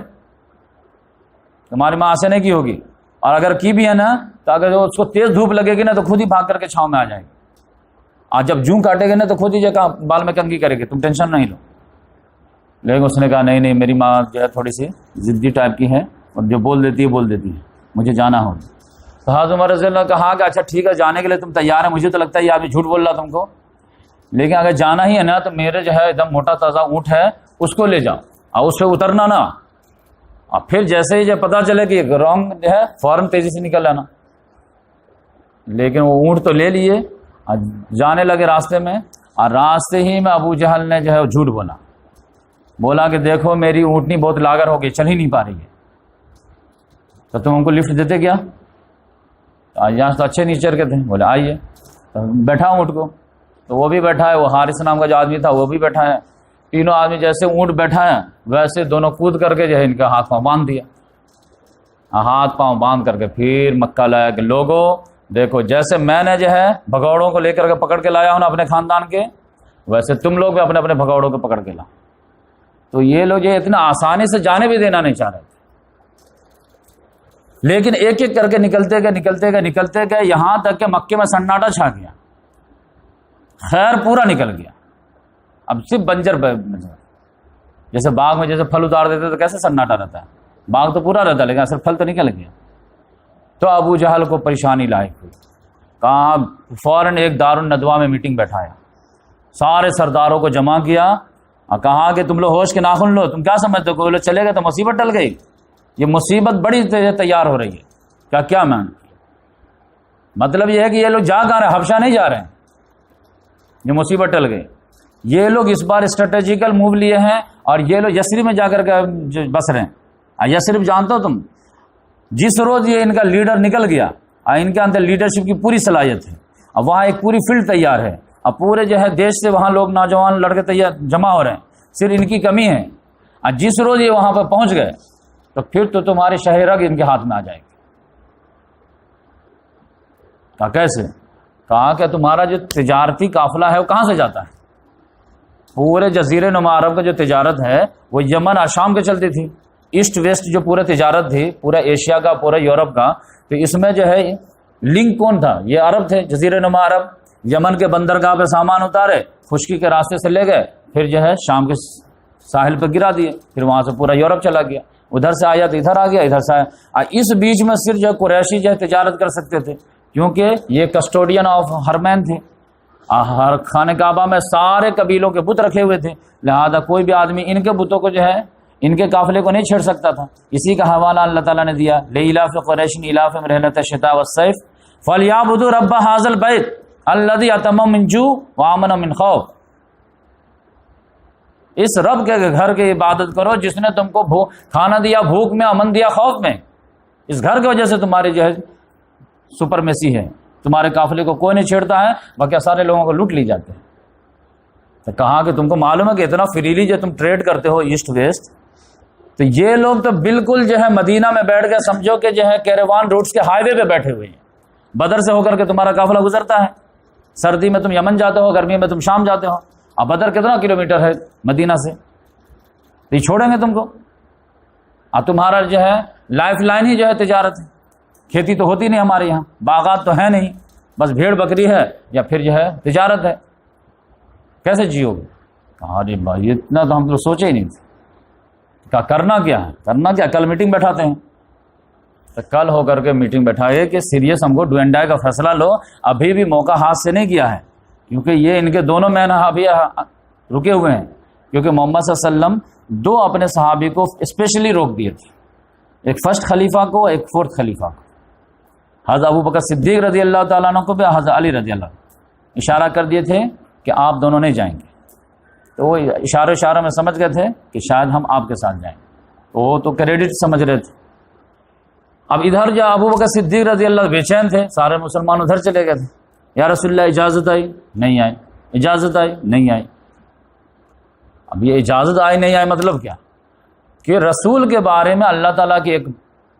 تمہاری ماں ایسے نہیں کی ہوگی, اور اگر کی بھی ہے نا تو اگر اس کو تیز دھوپ لگے گی نا تو خود ہی بھاگ کر کے چھاؤں میں آ جائے گی, اور جب جوں کاٹے گی نا تو خود ہی جگہ بال میں کنگھی کرے گی, تم ٹینشن نہیں لو. لیکن اس نے کہا نہیں میری ماں جو ہے تھوڑی سی ضدی ٹائپ کی ہے, اور جو بول دیتی ہے, مجھے جانا ہوگا. تو حضرت عمر رضی اللہ نے کہا کہ اچھا ٹھیک ہے, جانے کے لیے تم تیار ہے, مجھے تو لگتا ہے یہ آدمی جھوٹ بول رہا تم کو, لیکن اگر جانا ہی ہے نا تو میرے جو ہے ایک دم موٹا تازہ اونٹ ہے, اس کو لے جاؤ, اور اس پہ اترنا نا, اور پھر جیسے ہی جب پتا چلے کہ رانگ جو ہے فوراً تیزی سے نکل آنا. لیکن وہ اونٹ تو لے لیے اور جانے لگے راستے میں, اور راستے ہی میں ابو جہل نے جو ہے جھوٹ بولا کہ دیکھو میری اونٹنی بہت لاغر ہو گئی, چل ہی نہیں پا رہی ہے, تو تم ہم کو لفٹ دیتے کیا؟ یہاں تو اچھے نیچر کے تھے, بولے آئیے. تو بیٹھا اونٹ کو, تو وہ بھی بیٹھا ہے, وہ حارث نام کا جو آدمی تھا وہ بھی بیٹھا ہے. تینوں آدمی جیسے اونٹ بیٹھا ہے ویسے دونوں کود کر کے جو ہے ان کا ہاتھ پاؤں باندھ دیا. ہاتھ پاؤں باندھ کر کے پھر مکہ لایا کہ لوگوں دیکھو جیسے میں نے جو ہے بھگوڑوں کو لے کر کے پکڑ کے لایا ہوں اپنے خاندان کے, ویسے تم لوگ بھی اپنے اپنے بھگوڑوں کو پکڑ کے لاؤ. تو یہ لوگ جو اتنا آسانی سے جانے بھی دینا نہیں چاہ رہے تھے, لیکن ایک ایک کر کے نکلتے گئے یہاں تک کہ مکے میں سناٹا چھا گیا, خیر پورا نکل گیا. اب صرف بنجر جیسے باغ میں جیسے پھل اتار دیتے تو کیسے سناٹا رہتا ہے, باغ تو پورا رہتا ہے لیکن صرف پھل تو نکل گیا. تو ابو جہل کو پریشانی لاحق ہوئی, کہا فوراً ایک دارالندوا میں میٹنگ بیٹھایا, سارے سرداروں کو جمع کیا اور کہا کہ تم لوگ ہوش کے ناخن لو, تم کیا سمجھتے ہو کوئی لوگ چلے گا تو مصیبت ٹل گئی, یہ مصیبت بڑی تیار ہو رہی ہے. کیا مان مطلب یہ ہے کہ یہ لوگ جا کہاں رہے, حبشہ نہیں جا رہے ہیں, یہ مصیبت ٹل گئی. یہ لوگ اس بار اسٹریٹجیکل موو لیے ہیں, اور یہ لوگ یثرب میں جا کر کے بس رہے ہیں. یثرب جانتے ہو تم, جس روز یہ ان کا لیڈر نکل گیا اور ان کے اندر لیڈرشپ کی پوری صلاحیت ہے, اور وہاں ایک پوری فیلڈ تیار ہے, اور پورے جو ہے دیش سے وہاں لوگ نوجوان لڑکے تیار جمع ہو رہے ہیں, صرف ان کی کمی ہے. اور جس روز یہ وہاں پہ پہنچ گئے تو پھر تو تمہاری شہرگ ان کے ہاتھ میں آ جائے گی. کہا کیسے؟ کہا کہ تمہارا جو تجارتی قافلہ ہے وہ کہاں سے جاتا ہے؟ پورے جزیرے نما عرب کا جو تجارت ہے وہ یمن اور شام کے چلتی تھی, ایسٹ ویسٹ جو پورے تجارت تھی پورا ایشیا کا پورا یورپ کا, تو اس میں جو ہے لنک کون تھا؟ یہ عرب تھے, جزیرے نما عرب. یمن کے بندرگاہ پہ سامان اتارے, خشکی کے راستے سے لے گئے, پھر جو ہے شام کے ساحل پہ گرا دیے, پھر وہاں سے پورا یورپ چلا گیا, ادھر سے آیا تو ادھر آ گیا, ادھر سے آیا. اس بیچ میں صرف جو قریشی جو ہے تجارت کر سکتے تھے, کیونکہ یہ کسٹوڈین آف حرمین تھے. ہر خانہ کعبہ میں سارے قبیلوں کے بت رکھے ہوئے تھے, لہذا کوئی بھی آدمی ان کے بتوں کو جو ہے ان کے قافلے کو نہیں چھیڑ سکتا تھا. اسی کا حوالہ اللہ تعالیٰ نے دیا, لإلاف قریش إیلافهم رحلة الشتاء والصيف فليعبدوا رب هذا البيت الذي أطعمهم من جوع وآمنهم من خوف. اس رب کے گھر کی عبادت کرو جس نے تم کو کھانا دیا بھوک میں, امن دیا خوف میں. اس گھر کی وجہ سے تمہاری جو ہے سپرمیسی ہے, تمہارے قافلے کو کوئی نہیں چھیڑتا ہے, باقی سارے لوگوں کو لوٹ لی جاتے ہیں. تو کہا کہ تم کو معلوم ہے کہ اتنا فریلی جو تم ٹریڈ کرتے ہو ایسٹ ویسٹ, تو یہ لوگ تو بالکل جو ہے مدینہ میں بیٹھ گئے, سمجھو کہ جو ہے کیروان روٹس کے ہائی وے پہ بیٹھے ہوئے ہیں. بدر سے ہو کر کے تمہارا قافلہ گزرتا ہے, سردی میں تم یمن جاتے ہو, گرمی میں تم شام جاتے ہو. اب بدر کتنا کلومیٹر ہے مدینہ سے, تو یہ چھوڑیں گے تم کو. اب تمہارا جو ہے لائف لائن ہی جو ہے تجارت ہے, کھیتی تو ہوتی نہیں ہمارے یہاں, باغات تو ہے نہیں, بس بھیڑ بکری ہے یا پھر جو ہے تجارت ہے, کیسے جیو گے؟ کہا ارے بھائی اتنا تو ہم لوگ سوچے ہی نہیں تھے. کہا کرنا کیا ہے, کرنا کیا, کل میٹنگ بیٹھاتے ہیں. تو کل ہو کر کے میٹنگ بیٹھائے کہ سیریس ہم کو ڈو اینڈ ڈائی کا فیصلہ لو. ابھی بھی موقع ہاتھ سے نہیں گیا ہے, کیونکہ یہ ان کے دونوں مین ابھی رکے ہوئے ہیں, کیونکہ محمد صلی اللہ علیہ وسلم دو اپنے صحابی کو اسپیشلی روک دیے تھے, ایک فرسٹ خلیفہ کو, ایک فورتھ خلیفہ کو. حضرت ابو بکر صدیق رضی اللہ تعالیٰ عنہ کو بھی حضرت علی رضی اللہ اشارہ کر دیے تھے کہ آپ دونوں نہیں جائیں گے. تو وہ اشارہ میں سمجھ گئے تھے کہ شاید ہم آپ کے ساتھ جائیں. وہ تو کریڈٹ سمجھ رہے تھے. اب ادھر جو ابو بکر صدیق رضی اللہ بے چین تھے, سارے مسلمان ادھر چلے گئے تھے. یا رسول اللہ اجازت آئی نہیں آئی, اجازت آئی نہیں آئی. اب یہ اجازت آئی نہیں آئی مطلب کیا کہ رسول کے بارے میں اللہ تعالیٰ کی ایک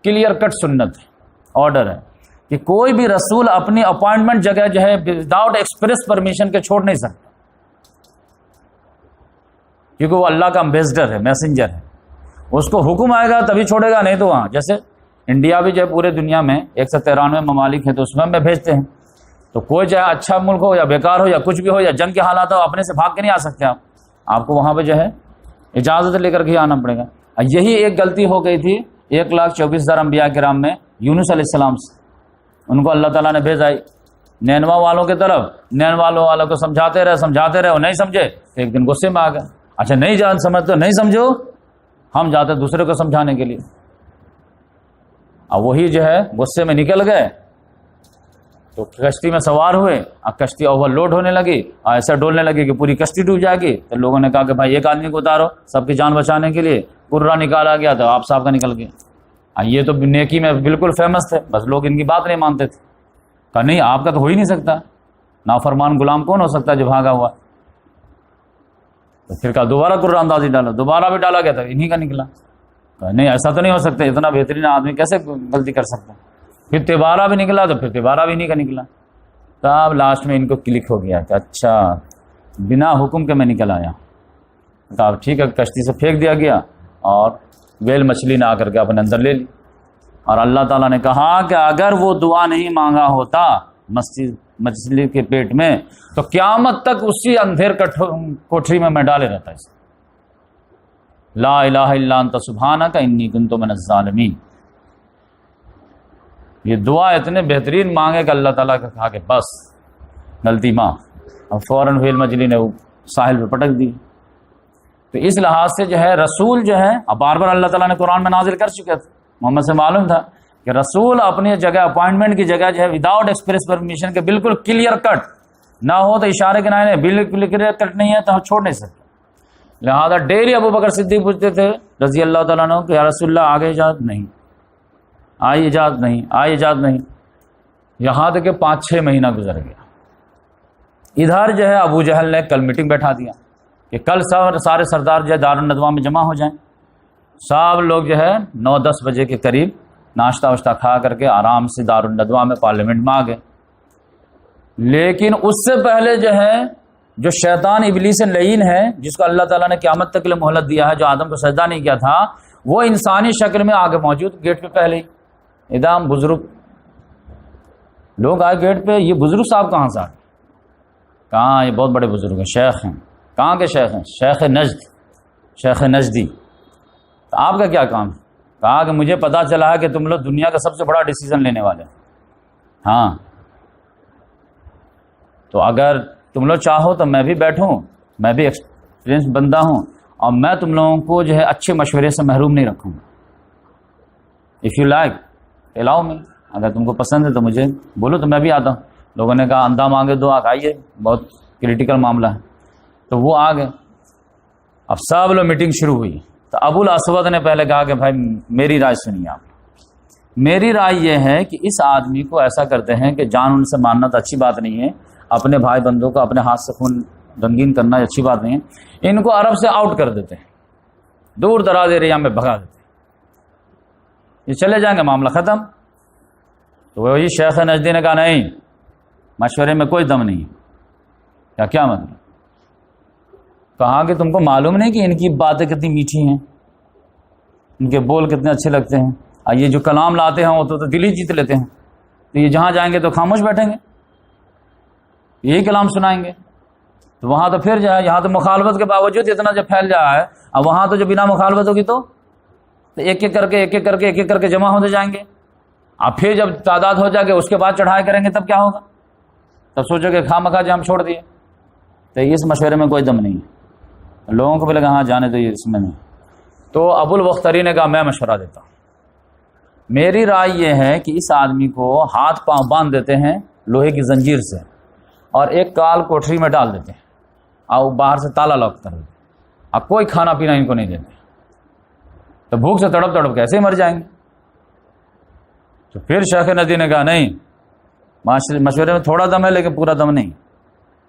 کلیئر کٹ سنت ہے, آرڈر ہے کہ کوئی بھی رسول اپنی اپوائنٹمنٹ جگہ جو ہے وداؤٹ ایکسپریس پرمیشن کے چھوڑ نہیں سکتا, کیونکہ وہ اللہ کا امبیسڈر ہے, میسنجر ہے. اس کو حکم آئے گا تبھی چھوڑے گا, نہیں تو وہاں جیسے انڈیا بھی جو ہے پورے دنیا میں 193 ممالک ہیں تو اس میں ہمیں بھیجتے ہیں. تو کوئی چاہے اچھا ملک ہو یا بیکار ہو یا کچھ بھی ہو یا جنگ کے حالات ہو, اپنے سے بھاگ کے نہیں آ سکتے آپ کو وہاں پہ جو ہے اجازت لے کر کے آنا پڑے گا. یہی ایک غلطی ہو گئی تھی 1,24,000 انبیاء کرام میں یونس علیہ السلام سے. ان کو اللہ تعالیٰ نے بھیجائی نینوا والوں کی طرف, نینوا والوں کو سمجھاتے رہے وہ نہیں سمجھے, ایک دن غصے میں آ گئے. اچھا نہیں جان سمجھتے نہیں سمجھو, ہم جاتے دوسرے کو سمجھانے کے لیے. اب وہی جو ہے غصے میں نکل گئے تو کشتی میں سوار ہوئے. اب کشتی اوور لوڈ ہونے لگی اور ایسا ڈولنے لگی کہ پوری کشتی ڈوب جائے گی. تو لوگوں نے کہا کہ بھائی ایک آدمی کو اتارو, سب کی جان بچانے کے لیے کرا نکالا گیا تو آپ صاحب کا نکل گیا. یہ تو نیکی میں بالکل فیمس تھے, بس لوگ ان کی بات نہیں مانتے تھے. کہا نہیں آپ کا تو ہو ہی نہیں سکتا, نافرمان غلام کون ہو سکتا جو بھاگا ہوا. تو پھر کہا دوبارہ قرآن اندازی ڈالو, دوبارہ بھی ڈالا گیا تھا, انہی کا نکلا. کہا نہیں ایسا تو نہیں ہو سکتا, اتنا بہترین آدمی کیسے غلطی کر سکتا. پھر تبارہ بھی نکلا تو پھر تبارہ بھی انہی کا نکلا. تب لاسٹ میں ان کو کلک ہو گیا کہ اچھا بنا حکم کے میں نکل آیا. کہا ٹھیک ہے, کشتی سے پھینک دیا گیا اور ویل مچھلی نے آ کر کے اپنے اندر لے لی. اور اللہ تعالیٰ نے کہا کہ اگر وہ دعا نہیں مانگا ہوتا مچھلی کے پیٹ میں تو قیامت تک اسی اندھیر کوٹری میں ڈالے رہتا ہے. لا الہ الا انت سبحانک انی کنت من الظالمین. یہ دعا اتنے بہترین مانگے کہ اللہ تعالیٰ کا کہا کہ بس غلطی معاف. اب فوراً ویل مچھلی نے ساحل پہ پٹک دی. تو اس لحاظ سے جو ہے رسول جو ہے اب بار بار اللہ تعالیٰ نے قرآن میں نازل کر چکے تھے. محمد سے معلوم تھا کہ رسول اپنی جگہ اپوائنٹمنٹ کی جگہ جو ہے وداؤٹ ایکسپریس پرمیشن کے بالکل کلیئر کٹ نہ ہو تو اشارے کے نائن بالکل کلیئر کٹ نہیں ہے تو ہم چھوڑ نہیں سکتے. لہٰذا ڈیلی ابو بکر صدیق پوچھتے تھے رضی اللہ تعالیٰ عنہ کہ یا رسول اللہ آگے اجازت نہیں, آئی اجازت نہیں, آئی اجازت نہیں. یہاں تک کہ 5-6 مہینہ گزر گیا. ادھر جو ہے ابو جہل نے کل میٹنگ بیٹھا دیا کہ کل سارے سردار جو ہے دارالندوا میں جمع ہو جائیں. سب لوگ جو ہے 9-10 بجے کے قریب ناشتہ واشتہ کھا کر کے آرام سے دارالندوا میں پارلیمنٹ میں آ گئے. لیکن اس سے پہلے جو ہے جو شیطان ابلیس لعین ہے جس کو اللہ تعالیٰ نے قیامت تک کے لیے مہلت دیا ہے, جو آدم کو سجدہ نہیں کیا تھا, وہ انسانی شکل میں آگے موجود گیٹ پہ پہلے ہی. ادام بزرگ لوگ آئے گیٹ پہ, یہ بزرگ صاحب کہاں سے آ گئے؟ کہاں یہ بہت بڑے بزرگ ہیں, شیخ ہیں. کہاں کے شیخ ہیں؟ شیخ نجد, شیخ نجدی. تو آپ کا کیا کام ہے؟ کہا کہ مجھے پتا چلا ہے کہ تم لوگ دنیا کا سب سے بڑا ڈیسیزن لینے والے. ہاں تو اگر تم لوگ چاہو تو میں بھی بیٹھوں, میں بھی ایکسپیرینس بندہ ہوں اور میں تم لوگوں کو جو ہے اچھے مشورے سے محروم نہیں رکھوں گا. اف یو لائک الاؤ می, اگر تم کو پسند ہے تو مجھے بولو تو میں بھی آتا ہوں. لوگوں نے کہا اندھا مانگے دعا, آئیے بہت کریٹیکل معاملہ ہے. تو وہ آ گئے. اب سب لوگ میٹنگ شروع ہوئی. تو ابو الاسود نے پہلے کہا کہ بھائی میری رائے سنیے آپ. میری رائے یہ ہے کہ اس آدمی کو ایسا کرتے ہیں کہ جان ان سے ماننا تو اچھی بات نہیں ہے, اپنے بھائی بندوں کو اپنے ہاتھ سے خون رنگین کرنا اچھی بات نہیں ہے. ان کو عرب سے آؤٹ کر دیتے ہیں, دور دراز ایریا میں بھگا دیتے ہیں, یہ چلے جائیں گے, معاملہ ختم. تو وہی شیخ نجدی نے کہا نہیں, مشورے میں کوئی دم نہیں ہے. کیا مطلب؟ کہا کہ تم کو معلوم نہیں کہ ان کی باتیں کتنی میٹھی ہیں, ان کے بول کتنے اچھے لگتے ہیں, اور یہ جو کلام لاتے ہیں وہ تو دل ہی جیت لیتے ہیں. تو یہ جہاں جائیں گے تو خاموش بیٹھیں گے, یہی کلام سنائیں گے. تو وہاں تو پھر جو ہے, یہاں تو مخالفت کے باوجود اتنا جو پھیل جا ہے, اب وہاں تو جو بنا مخالفت ہوگی تو ایک ایک کر کے جمع ہوتے جائیں گے. اب پھر جب تعداد ہو جائے گی اس کے بعد چڑھائی کریں گے تب کیا ہوگا؟ تب سوچو کہ خواہ مخواہ ہم چھوڑ دیے. تو اس مشورے میں کوئی دم نہیں ہے. لوگوں کو بھی لگا ہاں جانے تو یہ اس میں نہیں. تو ابو البختری نے کہا میں مشورہ دیتا ہوں. میری رائے یہ ہے کہ اس آدمی کو ہاتھ پاؤں باندھ دیتے ہیں لوہے کی زنجیر سے اور ایک کال کوٹری میں ڈال دیتے ہیں اور باہر سے تالا لاک کر دیتے ہیں, اب کوئی کھانا پینا ان کو نہیں دیتے. تو بھوک سے تڑپ تڑپ کیسے مر جائیں گے. تو پھر شیخ ندی نے کہا نہیں، مشورے میں تھوڑا دم ہے لیکن پورا دم نہیں.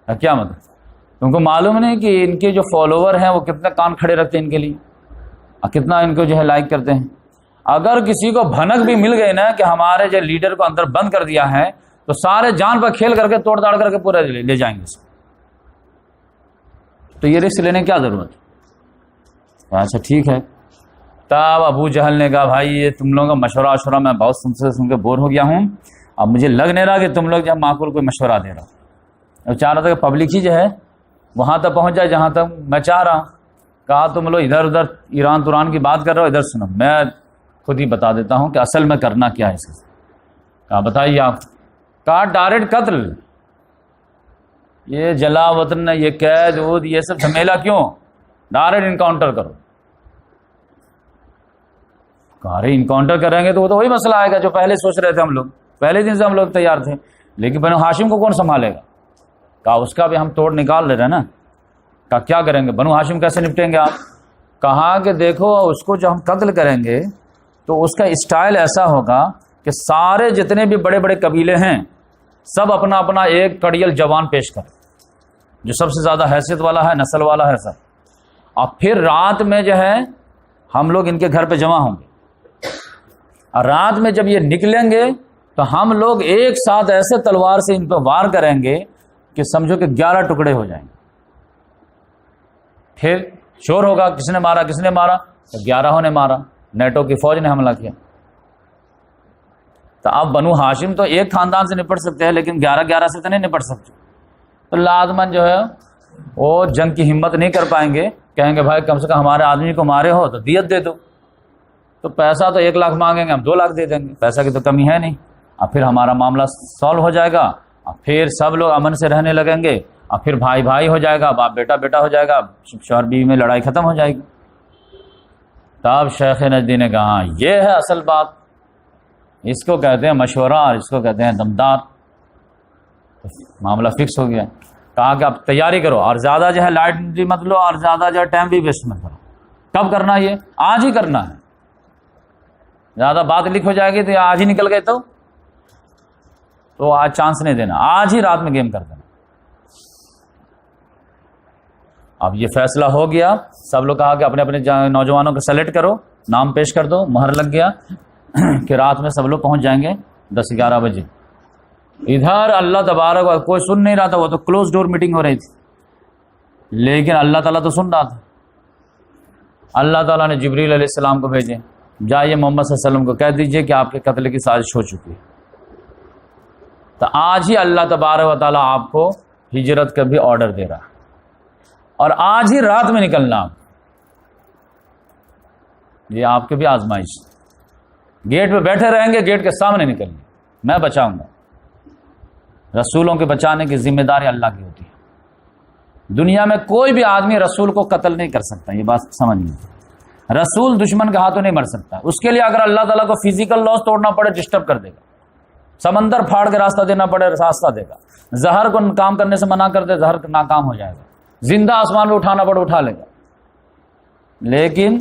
کیا مطلب؟ تم کو معلوم نہیں کہ ان کے جو فالوور ہیں وہ کتنے کان کھڑے رکھتے ہیں ان کے لیے، اور کتنا ان کو جو ہے لائک کرتے ہیں. اگر کسی کو بھنک بھی مل گئی نا کہ ہمارے جو لیڈر کو اندر بند کر دیا ہے، تو سارے جان پر کھیل کر کے توڑ تاڑ کر کے پورا لے جائیں گے. تو یہ رسک لینے کی کیا ضرورت ہے؟ اچھا ٹھیک ہے. تب ابو جہل نے کہا بھائی یہ تم لوگوں کا مشورہ میں بہت سن کے بور ہو گیا ہوں. اب مجھے لگ نہیں رہا کہ تم لوگ جب معقول کوئی مشورہ دے رہا. اب چاہ رہا تھا کہ پبلک ہی جو ہے وہاں تک پہنچ جائے جہاں تک میں چاہ رہا. کہا تم لوگ ادھر ادھر ایران توران کی بات کر رہے ہو، ادھر سنو میں خود ہی بتا دیتا ہوں کہ اصل میں کرنا کیا ہے اس سے. کہا بتائیے آپ. کہا ڈائریکٹ قتل. یہ جلا وطن، یہ قید ود، یہ سب جھمیلا کیوں؟ ڈائریکٹ انکاؤنٹر کرو. کہا رہے انکاؤنٹر کریں گے تو وہ تو وہی مسئلہ آئے گا جو پہلے سوچ رہے تھے ہم لوگ، پہلے دن سے ہم لوگ تیار تھے. لیکن بنو ہاشم کو کون سنبھالے گا؟ کہا اس کا بھی ہم توڑ نکال لے رہے ہیں نا. کہا کیا کریں گے؟ بنو ہاشم کیسے نپٹیں گے آپ؟ کہا کہ دیکھو اس کو جو ہم قتل کریں گے تو اس کا اسٹائل ایسا ہوگا کہ سارے جتنے بھی بڑے بڑے قبیلے ہیں سب اپنا اپنا ایک کڑیل جوان پیش کریں، جو سب سے زیادہ حیثیت والا ہے، نسل والا ہے سب. اور پھر رات میں جو ہے ہم لوگ ان کے گھر پہ جمع ہوں گے، اور رات میں جب یہ نکلیں گے تو ہم لوگ ایک ساتھ ایسے تلوار سے ان پہ وار کریں گے کہ سمجھو کہ 11 ٹکڑے ہو جائیں گے. پھر شور ہوگا کس نے مارا کس نے مارا، تو 11 نے مارا، نیٹو کی فوج نے حملہ کیا. تو اب بنو ہاشم تو ایک خاندان سے نپٹ سکتے ہیں لیکن 11 سے تو نہیں نپٹ سکتے. تو لازمن جو ہے وہ جنگ کی ہمت نہیں کر پائیں گے، کہیں گے بھائی کم سے کم ہمارے آدمی کو مارے ہو تو دیت دے دو. تو پیسہ تو 1 لاکھ مانگیں گے، ہم 2 لاکھ دے دیں گے، پیسہ کی تو کمی ہے نہیں. اور پھر ہمارا معاملہ سالو ہو جائے گا، اور پھر سب لوگ امن سے رہنے لگیں گے، اور پھر بھائی بھائی ہو جائے گا، باپ بیٹا بیٹا ہو جائے گا، شوہر بیوی میں لڑائی ختم ہو جائے گی. تب شیخ نجدی نے کہا یہ ہے اصل بات، اس کو کہتے ہیں مشورہ اور اس کو کہتے ہیں دمدار. معاملہ فکس ہو گیا. کہا کہ اب تیاری کرو اور زیادہ جو ہے لائٹ بھی مت لو اور زیادہ جو ہے ٹائم بھی ویسٹ مت کرو. کب کرنا؟ یہ آج ہی کرنا ہے. زیادہ بات لکھ ہو جائے گی تو یہ آج ہی نکل گئے تو آج چانس نہیں دینا، آج ہی رات میں گیم کر دینا. اب یہ فیصلہ ہو گیا. سب لوگ کہا کہ اپنے اپنے نوجوانوں کو سلیکٹ کرو، نام پیش کر دو، مہر لگ گیا کہ رات میں سب لوگ پہنچ جائیں گے 10-11 بجے. ادھر اللہ تبارک کوئی سن نہیں رہا تھا، وہ تو کلوز ڈور میٹنگ ہو رہی تھی، لیکن اللہ تعالیٰ تو سن رہا تھا. اللہ تعالیٰ نے جبریل علیہ السلام کو بھیجے، جائیے محمد صلی اللہ علیہ وسلم کو کہہ دیجئے کہ آپ کے قتل کی سازش ہو چکی ہے. تو آج ہی اللہ تبارک و تعالیٰ آپ کو ہجرت کا بھی آرڈر دے رہا ہے، اور آج ہی رات میں نکلنا. یہ آپ کے بھی آزمائش. گیٹ پہ بیٹھے رہیں گے، گیٹ کے سامنے نکلیں، میں بچاؤں گا. رسولوں کے بچانے کی ذمہ داری اللہ کی ہوتی ہے. دنیا میں کوئی بھی آدمی رسول کو قتل نہیں کر سکتا، یہ بات سمجھ لیجیے. رسول دشمن کے ہاتھوں نہیں مر سکتا. اس کے لیے اگر اللہ تعالیٰ کو فزیکل لاس توڑنا پڑے ڈسٹرب کر دے گا، سمندر پھاڑ کے راستہ دینا پڑے راستہ دے گا، زہر کو کام کرنے سے منع کر دے زہر ناکام ہو جائے گا، زندہ آسمان پہ اٹھانا پڑے اٹھا لے گا. لیکن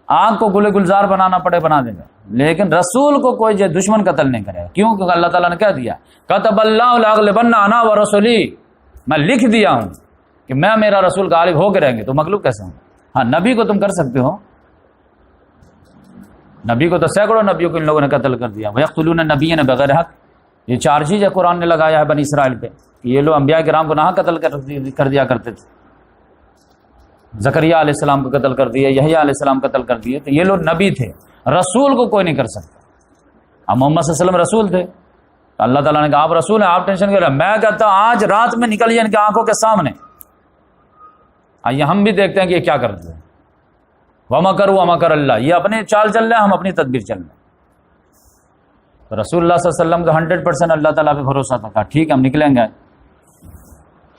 آگ کو گلے گلزار بنانا پڑے بنا دے گا. لیکن رسول کو کوئی دشمن قتل نہیں کرے گا. کیوں؟ کیونکہ اللہ تعالیٰ نے کہہ دیا کتب اللہ لاغلبن انا ورسولی، میں لکھ دیا ہوں کہ میں میرا رسول غالب ہو کے رہیں گے. تو مغلوب کیسے ہوں؟ ہاں نبی کو تم کر سکتے ہو، نبی کو تو سینکڑوں نبیوں کو ان لوگوں نے قتل کر دیا. وَيَقْتُلُونَ النَّبِيِّينَ بِغَيْرِ حق. یہ 4 چیز ہے قرآن نے لگایا ہے بنی اسرائیل پہ کہ یہ لوگ انبیاء کرام کو نہ قتل کر دیا کرتے تھے. زکریا علیہ السلام کو قتل کر دیا، یحییٰ علیہ السلام قتل کر دیے. تو یہ لوگ نبی تھے، رسول کو کوئی نہیں کر سکتا. اب محمد صلی اللہ علیہ وسلم رسول تھے، تو اللہ تعالیٰ نے کہا آپ رسول ہیں، آپ ٹینشن کر رہے ہیں. میں کہتا ہوں آج رات میں نکلیے ان کی آنکھوں کے سامنے. آئیے ہم بھی دیکھتے ہیں کہ یہ کیا کرتے ہیں. وَمَكَرُوا وَمَكَرَ اللَّهُ، یہ اپنے چال چل رہے ہیں، ہم اپنی تدبیر چل رہے ہیں. تو رسول اللہ صلی اللہ علیہ وسلم کا 100% اللہ تعالیٰ پہ بھروسہ تھا. کہا ٹھیک ہے ہم نکلیں گے.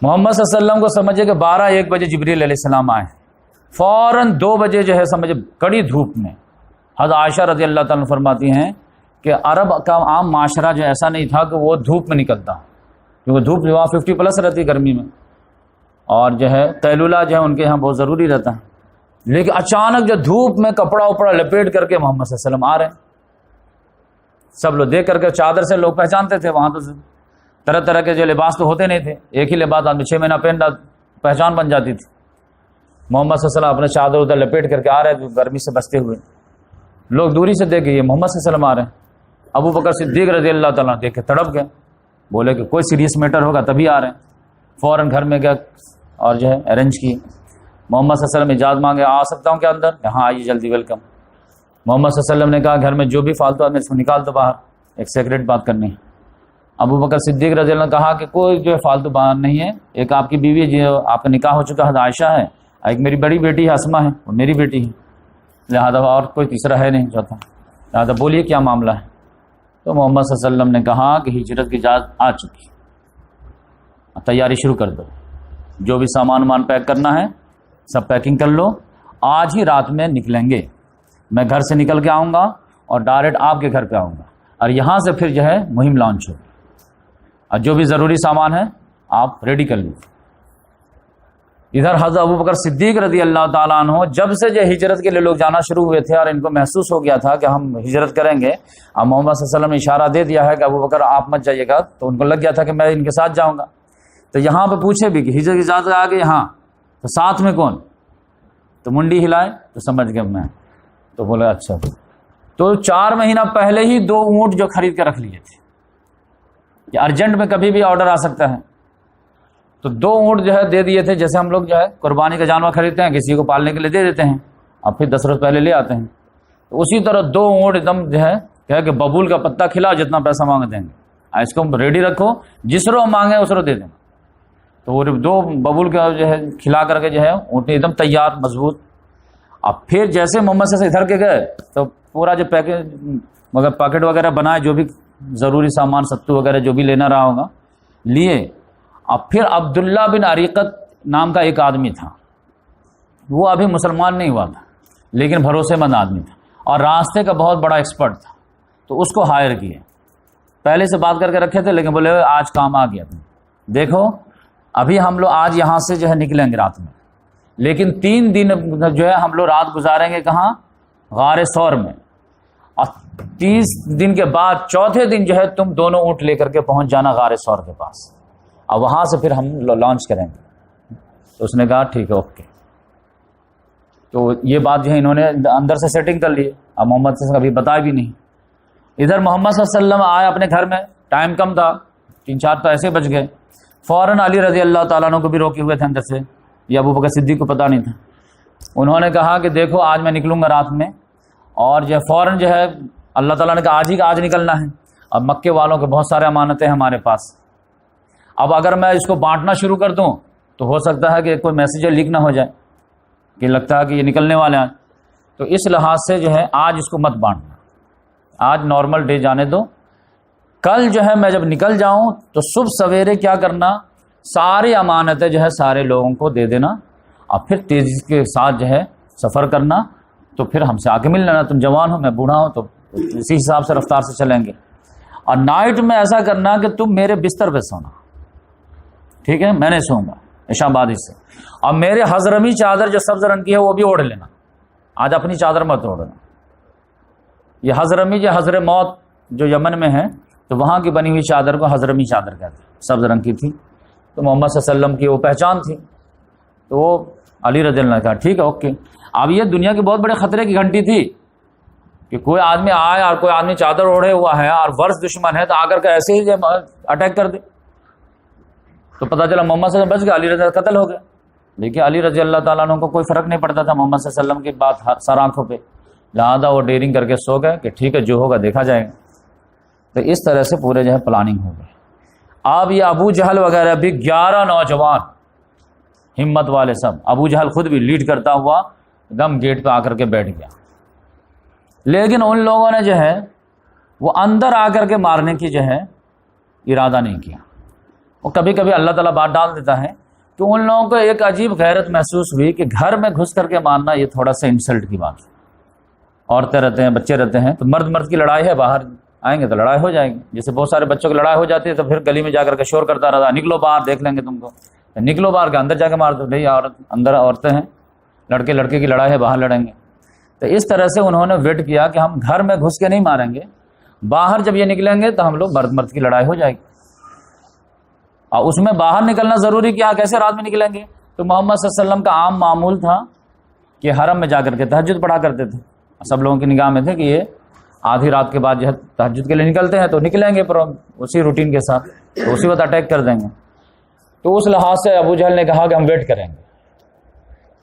محمد صلی اللہ علیہ وسلم کو سمجھے کہ 12-1 بجے جبریل علیہ السلام آئے، فوراً 2 بجے جو ہے سمجھے کڑی دھوپ میں. حضرت عائشہ رضی اللہ تعالیٰ فرماتی ہیں کہ عرب کا عام معاشرہ جو ایسا نہیں تھا کہ وہ دھوپ میں نکلتا، کیونکہ دھوپ وہاں 50+ رہتی گرمی میں، اور جو ہے قیلولہ جو ہے ان کے یہاں بہت ضروری رہتا ہے. لیکن اچانک جو دھوپ میں کپڑا وپڑا لپیٹ کر کے محمد صلی اللہ علیہ وسلم آ رہے ہیں، سب لوگ دیکھ کر کے چادر سے لوگ پہچانتے تھے، وہاں تو طرح طرح کے جو لباس تو ہوتے نہیں تھے، ایک ہی لباس آدمی 6 مہینہ پہن رہا، پہچان بن جاتی تھی۔ محمد صلی اللہ علیہ وسلم اپنے چادر ادھر لپیٹ کر کے آ رہے تھے گرمی سے بچتے ہوئے، لوگ دوری سے دیکھ کے یہ محمد صلی اللہ علیہ وسلم آ رہے ہیں۔ ابو بکر صدیق رضی اللہ تعالیٰ دیکھ کے تڑپ گئے، بولے کہ کوئی سیریس میٹر ہوگا تبھی آ رہے ہیں۔ فوراً گھر میں گیا اور جو ہے ارینج کی، محمد صلی اللہ علیہ وسلم اجازت مانگے، آ سکتا ہوں کیا اندر؟ ہاں آئیے جلدی، ویلکم۔ محمد صلی اللہ علیہ وسلم نے کہا گھر میں جو بھی فالتو آدمی اس کو نکال دو باہر، ایک سیکریٹ بات کرنی ہے۔ ابو بکر صدیق رضی اللہ عنہ نے کہا کہ کوئی جو ہے فالتو باہر نہیں ہے، ایک آپ کی بیوی جو آپ کا نکاح ہو چکا ہے عائشہ ہے، ایک میری بڑی بیٹی ہے اسما ہے، وہ میری بیٹی ہے، لہٰذا اور کوئی تیسرا ہے نہیں چوتھا، لہٰذا بولیے کیا معاملہ ہے۔ تو محمد صلی اللہ علیہ وسلم نے کہا کہ ہجرت کی اجازت آ چکی، تیاری شروع کر دو، جو بھی سامان پیک کرنا ہے سب پیکنگ کر لو، آج ہی رات میں نکلیں گے، میں گھر سے نکل کے آؤں گا اور ڈائریکٹ آپ کے گھر پہ آؤں گا، اور یہاں سے پھر جو ہے مہم لانچ ہوگی، اور جو بھی ضروری سامان ہے آپ ریڈی کر لیجیے۔ ادھر حضرت ابو بکر صدیق رضی اللہ تعالیٰ عنہ جب سے جو ہجرت کے لیے لوگ جانا شروع ہوئے تھے اور ان کو محسوس ہو گیا تھا کہ ہم ہجرت کریں گے، اب محمد صلی اللہ علیہ وسلم نے اشارہ دے دیا ہے کہ ابو بکر آپ مت جائیے گا، تو ان کو لگ گیا تھا کہ میں ان کے ساتھ جاؤں گا۔ تو یہاں پہ پوچھے بھی کہ ہجرت کی اجازت آ گئی، ہاں، تو ساتھ میں کون؟ تو منڈی ہلائے تو سمجھ گیا میں، تو بولے اچھا۔ تو 4 مہینہ پہلے ہی 2 اونٹ جو خرید کے رکھ لیے تھے کہ ارجنٹ میں کبھی بھی آرڈر آ سکتا ہے، تو 2 اونٹ جو ہے دے دیے تھے، جیسے ہم لوگ جو ہے قربانی کا جانور خریدتے ہیں کسی کو پالنے کے لیے دے دیتے ہیں، اب پھر 10 روز پہلے لے آتے ہیں، تو اسی طرح 2 اونٹ ایک دم جو ہے کہ ببول کا پتہ کھلا جتنا پیسہ مانگ دیں گے، اس کو ریڈی رکھو، جس رو مانگے اس رو دے دینا۔ تو وہ 2 ببول کا جو ہے کھلا کر کے جو ہے اونٹ ایک دم تیار مضبوط۔ اب پھر جیسے محمد سے ادھر کے گئے تو پورا جو پیکٹ وغیرہ بنائے، جو بھی ضروری سامان ستو وغیرہ جو بھی لینا رہا ہوگا لیے۔ اب پھر عبداللہ بن عریقت نام کا ایک آدمی تھا، وہ ابھی مسلمان نہیں ہوا تھا لیکن بھروسے مند آدمی تھا اور راستے کا بہت بڑا ایکسپرٹ تھا، تو اس کو ہائر کیے، پہلے سے بات کر کے رکھے تھے لیکن بولے آج کام آ گیا تھا، دیکھو ابھی ہم لوگ آج یہاں سے جو ہے نکلیں گے رات میں، لیکن 3 دن جو ہے ہم لوگ رات گزاریں گے کہاں؟ غار ثور میں، اور 30 دن کے بعد 4تھے دن جو ہے تم دونوں اونٹ لے کر کے پہنچ جانا غار ثور کے پاس، اور وہاں سے پھر ہم لانچ کریں گے۔ تو اس نے کہا ٹھیک ہے اوکے۔ تو یہ بات جو ہے انہوں نے اندر سے سیٹنگ کر لی، اب محمد صلی اللہ علیہ وسلم ابھی بتایا بھی نہیں۔ ادھر محمد صلی اللہ علیہ وسلم آئے اپنے گھر میں، ٹائم کم تھا، 3-4 تو ایسے بج گئے، فوراً علی رضی اللہ تعالیٰ عنہ کو بھی روکے ہوئے تھے اندر سے، یہ ابو بکر صدیق کو پتہ نہیں تھا۔ انہوں نے کہا کہ دیکھو آج میں نکلوں گا رات میں، اور جو ہے فوراً جو ہے اللہ تعالیٰ نے کہا آج ہی کا آج نکلنا ہے، اب مکے والوں کے بہت سارے امانتیں ہیں ہمارے پاس، اب اگر میں اس کو بانٹنا شروع کر دوں تو ہو سکتا ہے کہ کوئی میسیج لیک نہ ہو جائے کہ لگتا ہے کہ یہ نکلنے والے ہیں، تو اس لحاظ سے جو ہے آج اس کو مت بانٹنا، آج نارمل ڈے جانے دو، کل جو ہے میں جب نکل جاؤں تو صبح سویرے کیا کرنا، ساری امانتیں جو ہے سارے لوگوں کو دے دینا، اور پھر تیزی کے ساتھ جو ہے سفر کرنا، تو پھر ہم سے آ کے مل لینا، تم جوان ہو میں بوڑھا ہوں، تو اسی حساب سے رفتار سے چلیں گے، اور نائٹ میں ایسا کرنا کہ تم میرے بستر پہ سونا، ٹھیک ہے، میں نہیں سوؤں گا عشاء بعد اس سے، اور میرے حضرمی چادر جو سبز رنگ کی ہے وہ بھی اوڑھ لینا، آج اپنی چادر مت اوڑھنا۔ یہ حضرمی جو حضر موت جو یمن میں ہے، تو وہاں کی بنی ہوئی چادر کو حضرمی چادر کہتے ہیں، سبز رنگ کی تھی، تو محمد صلی اللہ علیہ وسلم کی وہ پہچان تھی، تو وہ علی رضی اللہ نے کہا ٹھیک ہے اوکے۔ اب یہ دنیا کی بہت بڑے خطرے کی گھنٹی تھی کہ کوئی آدمی آئے اور کوئی آدمی چادر اوڑھے ہوا ہے اور ورس دشمن ہے، تو آ کر کے ایسے ہی اٹیک کر دے، تو پتہ چلا محمد صلی اللہ علیہ وسلم بچ گیا، علی رضی اللہ قتل ہو گیا۔ لیکن علی رضی اللہ تعالیٰ عنہ کو کوئی فرق نہیں پڑتا تھا محمد صلی اللہ علیہ وسلم کی بات سر آنکھوں پہ، لہٰذا وہ ڈیرنگ کر کے سو گئے کہ ٹھیک ہے جو ہوگا دیکھا جائے گا۔ تو اس طرح سے پورے جو ہے پلاننگ ہو گئی۔ اب یہ ابو جہل وغیرہ بھی 11 نوجوان ہمت والے، سب ابو جہل خود بھی لیڈ کرتا ہوا دم گیٹ پہ آ کر کے بیٹھ گیا، لیکن ان لوگوں نے جو ہے وہ اندر آ کر کے مارنے کی جو ہے ارادہ نہیں کیا۔ اور کبھی کبھی اللہ تعالیٰ بات ڈال دیتا ہے کہ ان لوگوں کو ایک عجیب غیرت محسوس ہوئی کہ گھر میں گھس کر کے مارنا یہ تھوڑا سا انسلٹ کی بات ہے، عورتیں رہتے ہیں، بچے رہتے ہیں، تو مرد مرد کی لڑائی ہے، باہر آئیں گے تو لڑائی ہو جائے گی، جیسے بہت سارے بچوں کی لڑائی ہو جاتی ہے تو پھر گلی میں جا کر کے شور کرتا رہتا، نکلو باہر دیکھ لیں گے تم کو، نکلو باہر کے اندر جا کے مار دو، بھائی عورت اندر عورتیں ہیں، لڑکے لڑکے کی لڑائی ہے باہر لڑیں گے. تو اس طرح سے انہوں نے ویٹ کیا کہ ہم گھر میں گھس کے نہیں ماریں گے, باہر جب یہ نکلیں گے تو ہم لوگ مرد مرد کی لڑائی ہو جائے گی. اور اس میں باہر نکلنا ضروری کیا, کیسے رات میں نکلیں گے؟ تو محمد صلی اللہ علیہ وسلم کا عام معمول تھا کہ حرم میں جا کر کے تہجد پڑھا کرتے تھے. سب لوگوں کی نگاہ میں تھے کہ یہ آدھی رات کے بعد جو ہے تہجد کے لیے نکلتے ہیں, تو نکلیں گے پر اسی روٹین کے ساتھ, تو اسی وقت اٹیک کر دیں گے. تو اس لحاظ سے ابو جہل نے کہا کہ ہم ویٹ کریں گے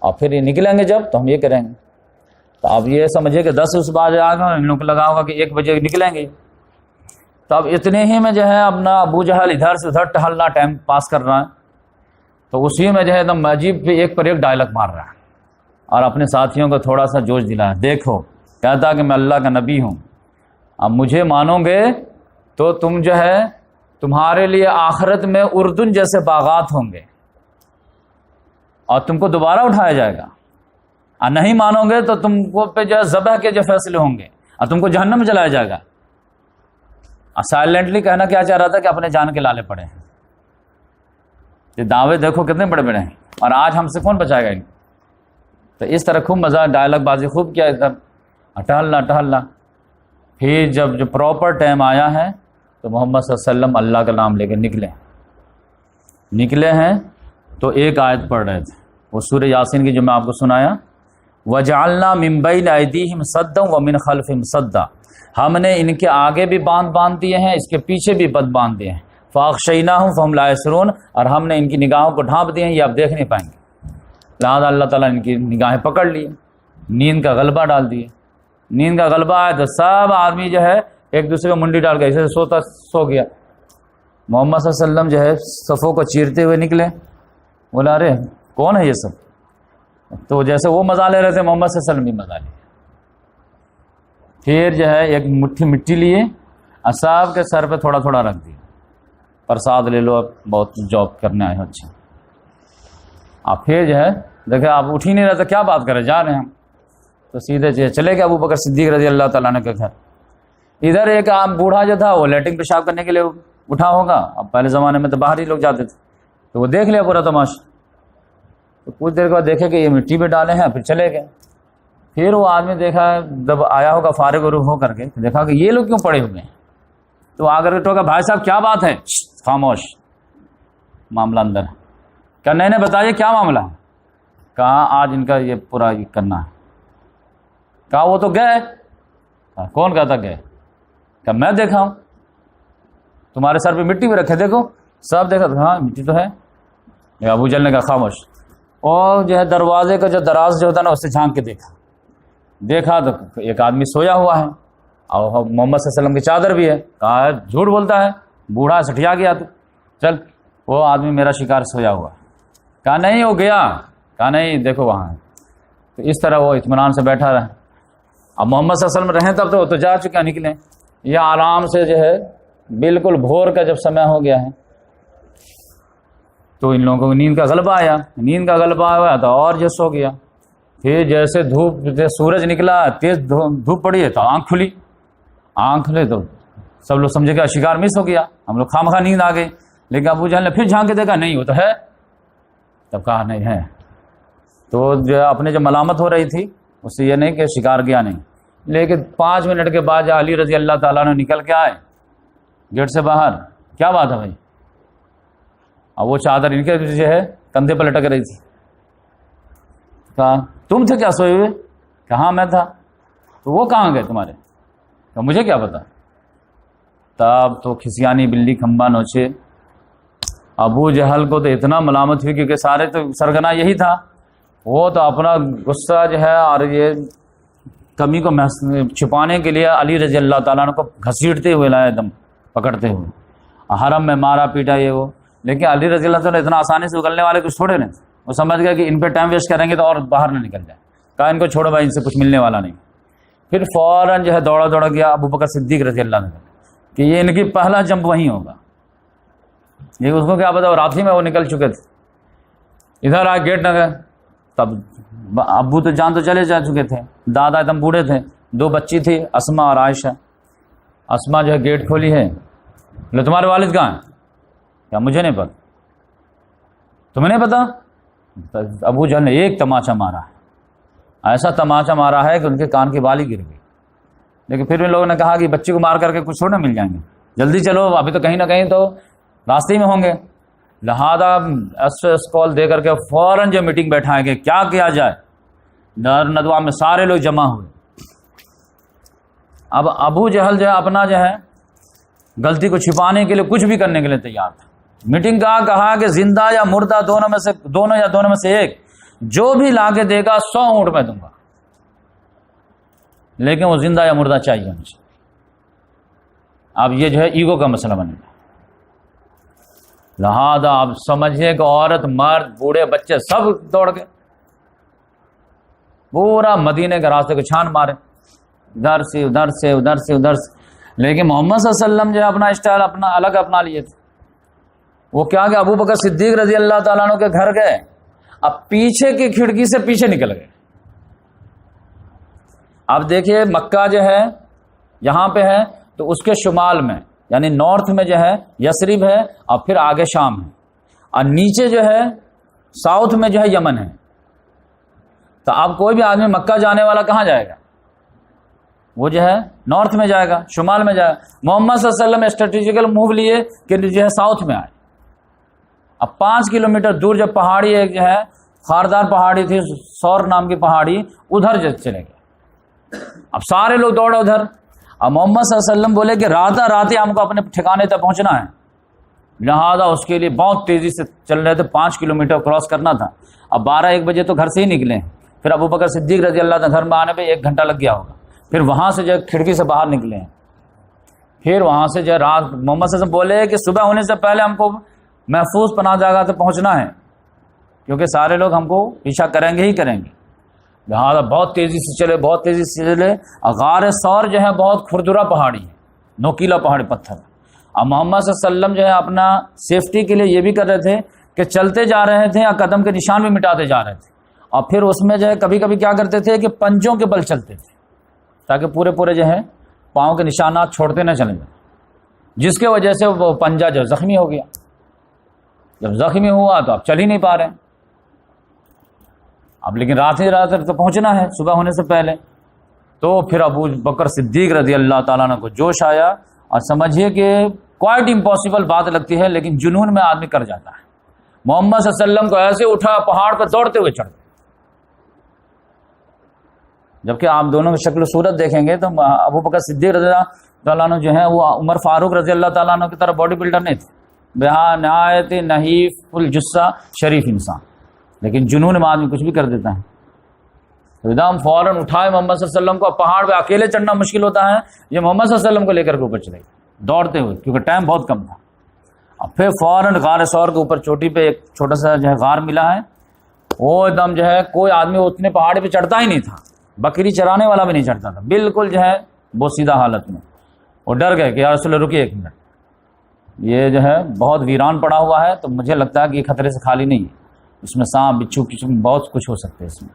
اور پھر یہ نکلیں گے جب تو ہم یہ کریں گے. تو اب یہ سمجھے کہ 10 اس بار آ گا, ان لوگوں کو لگا ہوگا کہ 1 بجے نکلیں گے. تو اب اتنے ہی میں جو ہے اپنا ابو جہل ادھر سے ادھر ٹہلنا ٹائم پاس کر رہا ہے, تو اسی میں جو ہے ایک عجیب پہ ایک پر ایک ڈائلاگ مار رہا ہے اور اپنے ساتھیوں کو تھوڑا سا جوش دلایا. دیکھو کہتا کہ میں اللہ کا نبی ہوں, اب مجھے مانو گے تو تم جو ہے تمہارے لیے آخرت میں اردن جیسے باغات ہوں گے اور تم کو دوبارہ اٹھایا جائے گا, اور نہیں مانو گے تو تم کو پہ جو ہے ذبح کے جو فیصلے ہوں گے اور تم کو جہنم میں جلایا جائے گا. اور سائلنٹلی کہنا کیا چاہ رہا تھا کہ اپنے جان کے لالے پڑے ہیں. یہ دعوے دیکھو کتنے بڑے بڑے ہیں, اور آج ہم سے کون بچائے گا ان. تو اس طرح خوب مزہ ڈائلاگ بازی خوب کیا ادھر ٹہلنا. پھر جب جو پراپر ٹائم آیا ہے تو محمد صلی اللہ علیہ وسلم اللہ کا نام لے کے نکلے ہیں. تو ایک آیت پڑھ رہے تھے, وہ سورہ یاسین کی جو میں آپ کو سنایا, وَجَعَلْنَا مِن بَيْنِ أَيْدِيهِمْ سَدًّا وَمِنْ خَلْفِهِمْ سَدًّا, ہم نے ان کے آگے بھی باندھ دیے ہیں, اس کے پیچھے بھی باندھ دیے ہیں. فَأَغْشَيْنَاهُمْ فَهُمْ لَا يَبْصِرُونَ, اور ہم نے ان کی نگاہوں کو ڈھانپ دیے ہیں, یہ آپ دیکھ نہیں پائیں گے. لہٰذا اللہ تعالیٰ نے ان کی نگاہیں پکڑ لی, نیند کا غلبہ ڈال دیے. نیند کا غلبہ آیا تو سب آدمی جو ہے ایک دوسرے کو منڈی ڈال کے ایسے سو گیا. محمد صلی اللہ علیہ وسلم جو ہے صفوں کو چیرتے ہوئے نکلے, بولا ارے کون ہے یہ سب؟ تو جیسے وہ مزہ لے رہے تھے محمد صلی اللہ علیہ وسلم بھی مزہ لیے. پھر جو ہے ایک مٹھی مٹی لیے, اصحاب کے سر پہ تھوڑا تھوڑا رکھ دیا, پرساد لے لو, اب بہت جاب کرنے آئے ہو اچھا. آپ پھر جو ہے دیکھیں آپ اٹھ ہی نہیں رہے, کیا بات کریں, جا رہے ہیں ہم. تو سیدھے چلے گئے ابو بکر صدیق رضی اللہ تعالیٰ عنہ کے گھر. ادھر ایک بوڑھا جو تھا وہ لیٹنگ پیشاب کرنے کے لیے اٹھا ہوگا, اب پہلے زمانے میں تو باہر ہی لوگ جاتے تھے, تو وہ دیکھ لیا پورا تماشا. تو کچھ دیر کے بعد دیکھے کہ یہ مٹی پہ ڈالے ہیں, پھر چلے گئے. پھر وہ آدمی دیکھا جب آیا ہوگا فارغ و روح ہو کر کے, دیکھا کہ یہ لوگ کیوں پڑے ہوئے ہیں. تو آ کر کے ٹوکا, بھائی صاحب کیا بات ہے؟ خاموش, معاملہ اندر. کہا نہیں بتائیے کیا معاملہ ہے. کہا آج ان کا یہ پورا یہ کرنا ہے. کہا وہ تو گئے. کون کہتا گئے؟ کہ میں دیکھا ہوں, تمہارے سر پہ مٹی بھی رکھے, دیکھو. سب دیکھا, ہاں مٹی تو ہے. ابو جہل نے کہا خاموش. اور جو ہے دروازے کا جو دراز جو ہوتا ہے نا, اس سے جھانک کے دیکھا تو ایک آدمی سویا ہوا ہے, اور محمد صلی اللہ علیہ وسلم کی چادر بھی ہے. کہا جھوٹ بولتا ہے, بوڑھا سٹیا گیا تو چل, وہ آدمی میرا شکار سویا ہوا. کہا نہیں وہ گیا. کہا نہیں دیکھو وہاں ہے. تو اس طرح وہ اطمینان سے بیٹھا رہا. اب محمد صلی اللہ علیہ وسلم رہیں تب تو جا چکا, نکلیں. یہ آرام سے جو ہے بالکل بھور کا جب سمے ہو گیا ہے, تو ان لوگوں کو نیند کا غلبہ آیا. نیند کا غلبہ آیا تو اور جو سو گیا. پھر جیسے سورج نکلا, تیز دھوپ پڑی ہے, تو آنکھ کھلی تو سب لوگ سمجھے کہ شکار مس ہو گیا, ہم لوگ خامخواہ نیند آ گئی. لیکن ابو جہل نے پھر جھانک کے دیکھا, نہیں وہ تو ہے. تب کہا نہیں ہے. تو جو اپنے جو ملامت ہو رہی تھی اس سے یہ نہیں کہ شکار گیا نہیں, لیکن 5 منٹ کے بعد علی رضی اللہ تعالیٰ نے نکل کے آئے گیٹ سے باہر. کیا بات ہے بھائی؟ اور وہ چادر ان کے جو ہے کندھے پر لٹک رہی تھی. کہا تم تھے کیا سوئے ہوئے؟ کہاں میں تھا. تو وہ کہاں گئے تمہارے؟ کہ مجھے کیا پتا. تب تو کھسیانی بلی کھمبا نوچے. ابو جہل کو تو اتنا ملامت ہوئی, کیونکہ سارے تو سرگنا یہی تھا. وہ تو اپنا غصہ جو ہے اور یہ کمی کو چھپانے کے لیے علی رضی اللہ تعالیٰ عنہ کو گھسیٹتے ہوئے لایا, دم پکڑتے ہوئے حرم میں مارا پیٹا یہ وہ. لیکن علی رضی اللہ تعالیٰ اتنا آسانی سے اگلنے والے کچھ چھوڑے نہیں. وہ سمجھ گیا کہ ان پہ ٹائم ویسٹ کریں گے تو اور باہر نہ نکل جائے. کہا ان کو چھوڑو بھائی, ان سے کچھ ملنے والا نہیں. پھر فوراً جو ہے دوڑا گیا ابو بکر صدیق رضی اللہ عنہ کہ یہ ان کی پہلا جمپ وہیں ہوگا. یہ اس کو کیا پتا, رات ہی میں وہ نکل چکے تھے. ادھر آ گیٹ نہ گئے. تب ابو تو جان تو چلے جا چکے تھے, دادا ایک دم بوڑھے تھے, 2 بچی تھی اسما اور عائشہ. اسما جو ہے گیٹ کھولی ہے, بولے تمہارے والد کہاں ہیں؟ کیا مجھے نہیں پتا. تمہیں نہیں پتا؟ ابو جہل نے ایک تماچا مارا, ایسا تماچا مارا ہے کہ ان کے کان کی بالی گر گئی. لیکن پھر ان لوگوں نے کہا کہ بچے کو مار کر کے کچھ تھوڑا مل جائیں گے, جلدی چلو, ابھی تو کہیں نہ کہیں تو راستے ہی میں ہوں گے. لہذا ایس کال دے کر کے فوراً جو میٹنگ بیٹھائیں گے کیا کیا جائے. ندوہ میں سارے لوگ جمع ہوئے. اب ابو جہل جو ہے اپنا جو ہے غلطی کو چھپانے کے لیے کچھ بھی کرنے کے لیے تیار تھا. میٹنگ کا کہا کہ زندہ یا مردہ دونوں میں سے ایک جو بھی لا کے دے گا 100 اونٹ میں دوں گا, لیکن وہ زندہ یا مردہ چاہیے مجھے. اب یہ جو ہے ایگو کا مسئلہ بنے گا. لہذا آپ سمجھیں کہ عورت مرد بوڑھے بچے سب دوڑ گئے, پورا مدینے کے راستے کو چھان مارے, ادھر سے ادھر سے ادھر سے ادھر سے. لیکن محمد صلی اللہ علیہ وسلم جو ہے اپنا اسٹائل اپنا الگ اپنا لیے تھے. وہ کیا کہ ابو بکر صدیق رضی اللہ تعالیٰ عنہ کے گھر گئے, اب پیچھے کی کھڑکی سے پیچھے نکل گئے. اب دیکھیے مکہ جو ہے یہاں پہ ہے تو اس کے شمال میں یعنی نارتھ میں جو ہے یثرب ہے, اور پھر آگے شام ہے, اور نیچے جو ہے ساؤتھ میں جو ہے یمن ہے. تو اب کوئی بھی آدمی مکہ جانے والا کہاں جائے گا؟ وہ جو ہے نارتھ میں جائے گا, شمال میں جائے گا. محمد صلی اللہ علیہ وسلم اسٹریٹجیکل موو لیے کہ جو ہے ساؤتھ میں آئے. اب 5 کلومیٹر دور جب پہاڑی ایک جو ہے خاردار پہاڑی تھی, سور نام کی پہاڑی, ادھر جو چلے گئے. اب سارے لوگ دوڑے ادھر. اب محمد صلی اللہ علیہ وسلم بولے کہ رات ہی ہم کو اپنے ٹھکانے تک پہنچنا ہے. لہذا اس کے لیے بہت تیزی سے چل رہے تھے, 5 کلومیٹر کراس کرنا تھا. اب 12-1 بجے تو گھر سے ہی نکلے. پھر ابو بکر صدیق رضی اللہ عنہ گھر میں آنے پہ 1 گھنٹہ لگ گیا ہوگا. پھر وہاں سے جو کھڑکی سے باہر نکلے ہیں. پھر وہاں سے جو رات محمد صلی اللہ علیہ وسلم بولے کہ صبح ہونے سے پہلے ہم کو محفوظ پناہ جگہ تک پہنچنا ہے, کیونکہ سارے لوگ ہم کو پیچھا کریں گے ہی کریں گے. لہٰذا بہت تیزی سے چلے, بہت تیزی سے چلے. غار ثور جو ہے بہت کھردرا پہاڑی ہے, نوکیلا پہاڑی پتھر. اب محمد صلی اللہ علیہ وسلم جو ہے اپنا سیفٹی کے لیے یہ بھی کر رہے تھے کہ چلتے جا رہے تھے اور قدم کے نشان بھی مٹاتے جا رہے تھے. اور پھر اس میں جو ہے کبھی کبھی کیا کرتے تھے کہ پنجوں کے بل چلتے تھے, تاکہ پورے جو ہے پاؤں کے نشانات چھوڑتے نہ چلیں جائیں, جس کی وجہ سے وہ پنجہ جو زخمی ہو گیا. جب زخمی ہوا تو اب چل ہی نہیں پا رہے. اب لیکن رات ہی رات تو پہنچنا ہے صبح ہونے سے پہلے. تو پھر ابو بکر صدیق رضی اللہ تعالیٰ عنہ کو جوش آیا, اور سمجھیے کہ کوائٹ امپاسبل بات لگتی ہے لیکن جنون میں آدمی کر جاتا ہے. محمد صلی اللہ علیہ وسلم کو ایسے اٹھا, پہاڑ پہ دوڑتے ہوئے چڑھ گئے. جبکہ آپ دونوں کی شکل و صورت دیکھیں گے تو ابو بکر صدیق رضی اللہ تعالیٰ عنہ جو ہے وہ عمر فاروق رضی اللہ تعالیٰ عنہ کی طرح باڈی بلڈر نہیں تھے, بہا نہایت نحیف الجثہ شریف انسان. لیکن جنون میں آدمی کچھ بھی کر دیتا ہے. تو ایک دم فوراً اٹھائے محمد صلی اللہ علیہ وسلم کو. پہاڑ پہ اکیلے چڑھنا مشکل ہوتا ہے, یہ محمد صلی اللہ علیہ وسلم کو لے کر کے اوپر چلے گئے دوڑتے ہوئے, کیونکہ ٹائم بہت کم تھا. اور پھر فوراً غار ثور کے اوپر چوٹی پہ ایک چھوٹا سا جو ہے غار ملا ہے. وہ ایک دم جو ہے کوئی آدمی اتنے پہاڑ پہ چڑھتا ہی نہیں تھا, بکری چرانے والا بھی نہیں چڑھتا تھا, بالکل جو ہے وہ سیدھا حالت میں. وہ ڈر گئے کہ یا رسول اللہ رکیے 1 منٹ, یہ جو ہے بہت ویران پڑا ہوا ہے, تو مجھے لگتا ہے کہ یہ خطرے سے خالی نہیں ہے, اس میں سانپ بچھو کچھ بہت کچھ ہو سکتے ہیں اس میں.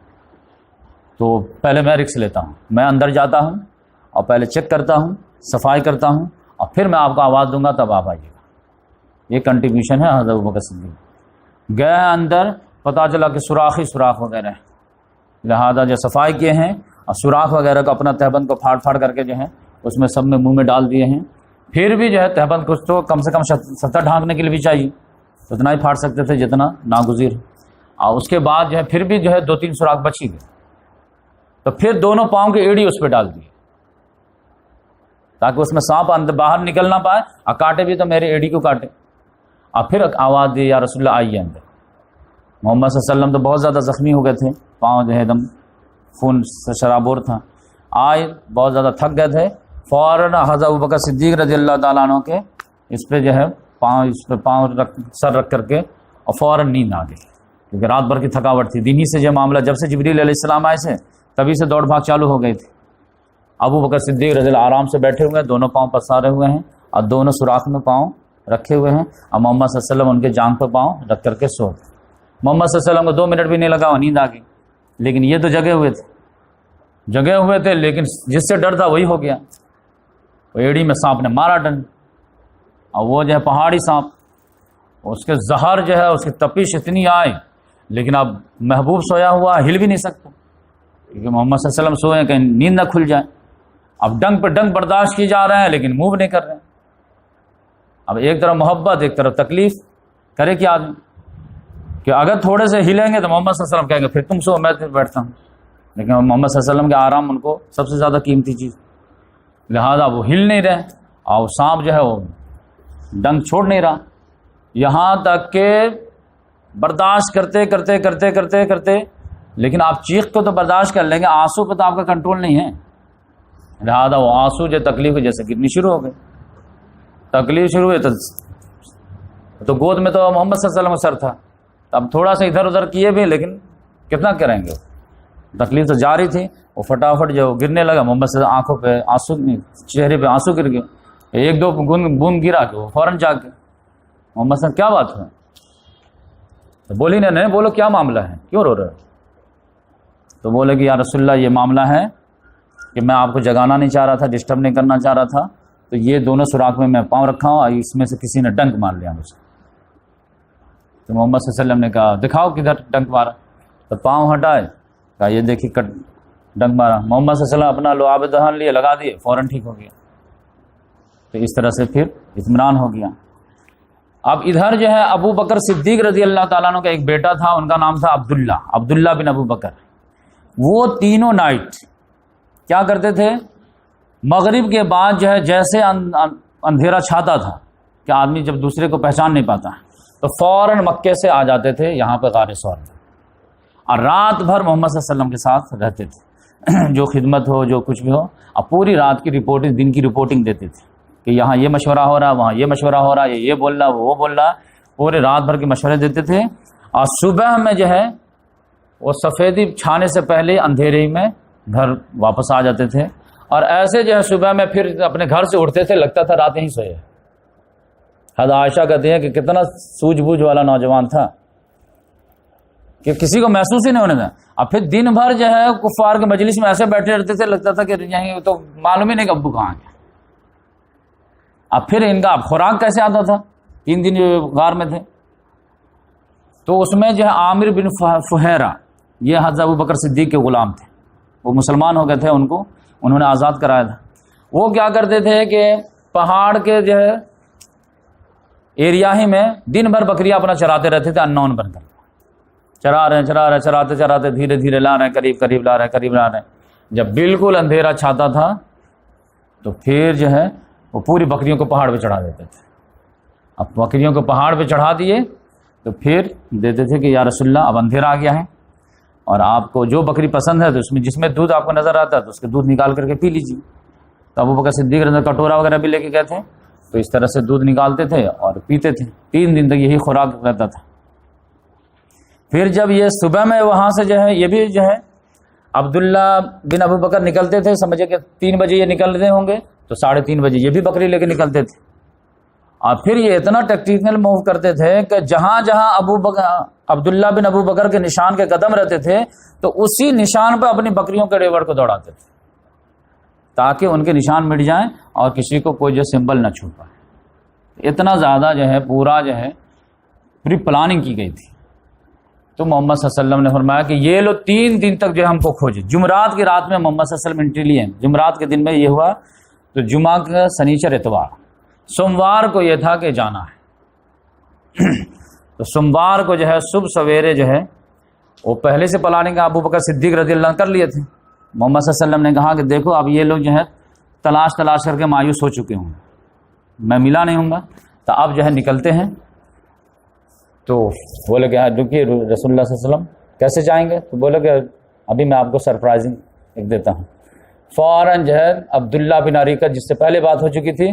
تو پہلے میں رسک لیتا ہوں, میں اندر جاتا ہوں اور پہلے چیک کرتا ہوں, صفائی کرتا ہوں, اور پھر میں آپ کو آواز دوں گا تب آپ آئیے گا. یہ کنٹریبیوشن ہے حضرت ابوبکر صدیق. گئے اندر, پتہ چلا کہ سوراخ وغیرہ ہے. لہذا جو صفائی کیے ہیں اور سوراخ وغیرہ کو اپنا تہبند کو پھاڑ کر کے جو ہے اس میں سب میں منہ میں ڈال دیے ہیں. پھر بھی جو ہے تہبند کچھ تو کم سے کم سطح ڈھانکنے کے لیے بھی چاہیے, اتنا ہی پھاڑ سکتے تھے جتنا ناگزیر. اور اس کے بعد جو ہے پھر بھی جو ہے 2-3 سوراخ بچ ہی گئے. تو پھر دونوں پاؤں کی ایڑی اس پہ ڈال دی تاکہ اس میں سانپ اندر باہر نکل نہ پائے, اور کاٹے بھی تو میرے ایڑی کو کاٹے. اور پھر آواز دی یا رسول اللہ آئیے اندر. محمد صلی اللہ علیہ وسلم تو بہت زیادہ زخمی ہو گئے تھے, پاؤں جو ہے ایک دم خون سے شرابور تھا, آئے بہت زیادہ تھک گئے تھے. فوراً حضرت ابوبکر صدیق رضی اللہ تعالیٰ عنہ کے اس پہ جو ہے پاؤں سر رکھ کر کے, اور فوراً نیند آ گئی, کیونکہ رات بھر کی تھکاوٹ تھی. دن ہی سے جو معاملہ, جب سے جبریل علیہ السلام آئے سے تبھی سے دوڑ بھاگ چالو ہو گئی تھی. ابو بکر صدیق رضی اللہ آرام سے بیٹھے ہوئے ہیں, دونوں پاؤں پسارے ہوئے ہیں اور دونوں سوراخ میں پاؤں رکھے ہوئے ہیں, اور محمد صلی اللہ علیہ وسلم ان کے جانگ پہ پاؤں رکھ کر کے سو. محمد صلی اللہ علیہ وسلم کو 2 منٹ بھی نہیں لگا اور نیند آ گئی. لیکن یہ تو جگے ہوئے تھے لیکن جس سے ڈر تھا وہی ہو گیا. وہ ایڑی میں سانپ نے مارا ڈن, اور وہ جو ہے پہاڑی سانپ, اس کے زہر جو ہے اس کی تپش اتنی آئی, لیکن اب محبوب سویا ہوا ہل بھی نہیں سکتا. کیونکہ محمد صلی اللہ علیہ وسلم سوئے کہیں نیند نہ کھل جائے. اب ڈنگ پہ ڈنگ برداشت کی جا رہے ہیں لیکن موو نہیں کر رہے ہیں. اب ایک طرف محبت ایک طرف تکلیف، کرے کیا آدمی؟ کہ اگر تھوڑے سے ہلیں گے تو محمد صلی اللہ علیہ وسلم کہیں گے پھر تم سو میں بیٹھتا ہوں. لیکن محمد صلی اللہ علیہ وسلم کے آرام ان کو سب سے زیادہ قیمتی چیز، لہذا وہ ہل نہیں رہے اور سانپ جو ہے وہ ڈنگ چھوڑ نہیں رہا، یہاں تک کہ برداشت کرتے کرتے کرتے کرتے کرتے لیکن آپ چیخ کو تو برداشت کر لیں گے، آنسو پہ تو آپ کا کنٹرول نہیں ہے. لہذا وہ آنسو جو تکلیف جیسے گرنی شروع ہو گئی. تکلیف شروع ہوئی تو گود میں تو محمد صلی اللہ علیہ وسلم کا سر تھا، اب تھوڑا سا ادھر ادھر کیے بھی لیکن کتنا کریں گے، تکلیف تو جاری تھی. وہ فٹافٹ جو گرنے لگا محمد صلی اللہ علیہ وسلم آنکھوں پہ آنسو، چہرے پہ آنسو گر گئے. ایک دو بوند گرا کے وہ فوراً جا کے محمد صلی اللہ علیہ وسلم کیا بات ہے؟ تو بولی نہیں بولو کیا معاملہ ہے، کیوں رو رہے؟ تو بولے کہ یا رسول اللہ یہ معاملہ ہے کہ میں آپ کو جگانا نہیں چاہ رہا تھا، ڈسٹرب نہیں کرنا چاہ رہا تھا، تو یہ دونوں سوراخ میں پاؤں رکھا ہوں اور اس میں سے کسی نے ڈنک مار لیا مجھے. تو محمد صلی اللہ علیہ وسلم نے کہا دکھاؤ کدھر ڈنک مارا. تو پاؤں ہٹائے، کہا یہ دیکھیے ڈنک مارا. محمد صلی اللہ علیہ وسلم اپنا لعاب دہن لیے لگا دیے، فوراً ٹھیک ہو گیا. تو اس طرح سے پھر اطمینان ہو گیا. اب ادھر جو ہے ابو بکر صدیق رضی اللہ تعالیٰ عنہ کا ایک بیٹا تھا، ان کا نام تھا عبداللہ بن ابو بکر. وہ تینوں نائٹ کیا کرتے تھے، مغرب کے بعد جو ہے جیسے اندھیرا چھاتا تھا کہ آدمی جب دوسرے کو پہچان نہیں پاتا تو فوراً مکے سے آ جاتے تھے یہاں پہ غار ثور میں، اور رات بھر محمد صلی اللہ علیہ وسلم کے ساتھ رہتے تھے. جو خدمت ہو جو کچھ بھی ہو، اب پوری رات کی رپورٹنگ، دن کی رپورٹنگ دیتے تھے کہ یہاں یہ مشورہ ہو رہا، وہاں یہ مشورہ ہو رہا، یہ بول رہا وہ بول رہا. پورے رات بھر کے مشورے دیتے تھے. اور صبح میں جو ہے وہ سفیدی چھانے سے پہلے اندھیرے ہی میں گھر واپس آ جاتے تھے. اور ایسے جو ہے صبح میں پھر اپنے گھر سے اٹھتے تھے، لگتا تھا رات یہیں سوئے. حضرت عائشہ کہتے ہیں کہ کتنا سوجھ بوجھ والا نوجوان تھا کہ کسی کو محسوس ہی نہیں ہونے دیا. اب پھر دن بھر جو ہے کفار کے مجلس میں ایسے بیٹھے رہتے تھے، لگتا تھا کہ یہیں تو معلوم ہی نہیں کہ ابو کہاں گئے. اب پھر ان کا خوراک کیسے آتا تھا، 3 دن جو غار میں تھے. تو اس میں جو ہے عامر بن فہیرہ، یہ حضرت ابو بکر صدیق کے غلام تھے، وہ مسلمان ہو گئے تھے، ان کو انہوں نے آزاد کرایا تھا. وہ کیا کرتے تھے کہ پہاڑ کے جو ہے ایریا ہی میں دن بھر بکریاں اپنا چراتے رہتے تھے، انون بن کر چرا رہے چراتے دھیرے دھیرے لا رہے ہیں، قریب لا رہے ہیں. جب بالکل اندھیرا چھاتا تھا تو پھر جو ہے وہ پوری بکریوں کو پہاڑ پہ چڑھا دیتے تھے. اب بکریوں کو پہاڑ پہ چڑھا دیے تو پھر دیتے تھے کہ یا رسول اللہ اب اندھیرا آ گیا ہے اور آپ کو جو بکری پسند ہے تو اس میں جس میں دودھ آپ کو نظر آتا ہے تو اس کے دودھ نکال کر کے پی لیجیے. تو ابو بکر صدیق رضی کٹورا وغیرہ بھی لے کے گئے تھے، تو اس طرح سے دودھ نکالتے تھے اور پیتے تھے. 3 دن تک یہی خوراک رہتا تھا. پھر جب یہ صبح میں وہاں سے جو ہے یہ بھی جو ہے عبداللہ بن ابو بکر نکلتے تھے، سمجھے کہ 3 بجے یہ نکل رہے ہوں گے تو 3:30 بجے یہ بھی بکری لے کے نکلتے تھے. اور پھر یہ اتنا ٹیکٹیکل موو کرتے تھے کہ جہاں عبداللہ بن ابو بکر کے نشان کے قدم رہتے تھے تو اسی نشان پہ اپنی بکریوں کے ریوڑ کو دوڑاتے تھے تاکہ ان کے نشان مٹ جائیں اور کسی کو کوئی جو سمبل نہ چھوٹ پائے. اتنا زیادہ جو ہے پورا جو ہے پوری پلاننگ کی گئی تھی. تو محمد صلی اللہ علیہ وسلم نے فرمایا کہ یہ لوگ 3 دن تک جو ہے ہم کو کھوجے. جمعرات کی رات میں محمد صلی اللہ علیہ وسلم انٹری لیے. جمعرات کے دن میں یہ ہوا تو جمعہ کا سنیچر اتوار، سوموار کو یہ تھا کہ جانا ہے. تو سوموار کو جو ہے صبح سویرے جو ہے وہ پہلے سے پلاننگ ابو بکر صدیق رضی اللہ عنہ کر لیے تھے. محمد صلی اللہ علیہ وسلم نے کہا کہ دیکھو اب یہ لوگ جو ہے تلاش کر کے مایوس ہو چکے ہوں، میں ملا نہیں ہوں گا، تو اب جو ہے نکلتے ہیں. تو بولے کہ رکیے رسول اللہ صلی اللہ علیہ وسلم کیسے جائیں گے؟ تو بولے کہ ابھی میں آپ کو سرپرائزنگ ایک دیتا ہوں. فوراً جو ہے عبداللہ بن عریقہ جس سے پہلے بات ہو چکی تھی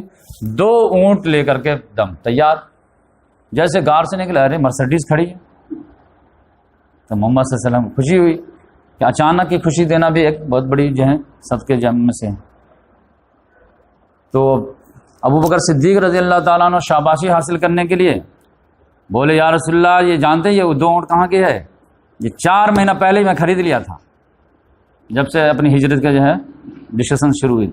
2 اونٹ لے کر کے دم تیار. جیسے غار سے نکلا ارے مرسڈیز کھڑی ہے. تو محمد صلی اللہ علیہ وسلم خوشی ہوئی کہ اچانک کی خوشی دینا بھی ایک بہت بڑی جو ہے صدقے جم میں سے. تو ابو بکر صدیق رضی اللہ تعالیٰ عنہ شاباشی حاصل کرنے کے لیے بولے یا رسول اللہ یہ جانتے ہیں یہ 2 اونٹ کہاں کے ہے؟ یہ 4 مہینہ پہلے ہی میں خرید لیا تھا جب سے اپنی ہجرت کا جو ہے ڈسکشن شروع ہوئی،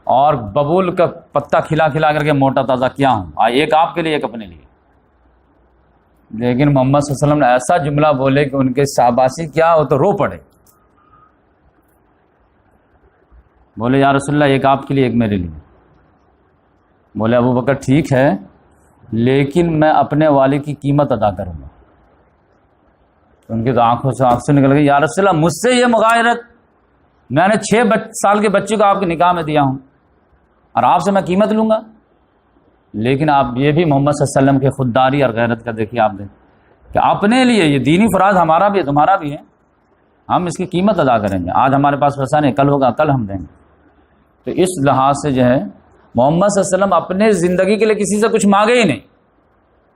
اور ببول کا پتا کھلا کر کے موٹا تازہ کیا ہوں، ایک آپ کے لیے ایک اپنے لیے. لیکن محمد صلی اللہ علیہ وسلم نے ایسا جملہ بولے کہ ان کے شاباشی کیا وہ تو رو پڑے. بولے یا رسول اللہ ایک آپ کے لیے ایک میرے لیے. بولے ابو بکر ٹھیک ہے لیکن میں اپنے والد کی قیمت ادا کروں گا. ان کی تو آنکھوں سے آنکھ سے نکل گئی. یا رسول اللہ مجھ سے یہ مغایرت, میں نے 6 سال کے بچے کو آپ کے نکاح میں دیا ہوں اور آپ سے میں قیمت لوں گا. لیکن آپ یہ بھی محمد صلی اللہ علیہ وسلم کے خودداری اور غیرت کا دیکھیے آپ دیکھ کہ اپنے لیے یہ دینی فرائض ہمارا بھی ہے تمہارا بھی ہے, ہم اس کی قیمت ادا کریں گے. آج ہمارے پاس پیسہ نہیں, کل ہوگا, کل ہم دیں گے. تو اس لحاظ سے جو ہے محمد صلی اللہ علیہ وسلم اپنے زندگی کے لیے کسی سے کچھ مانگے ہی نہیں.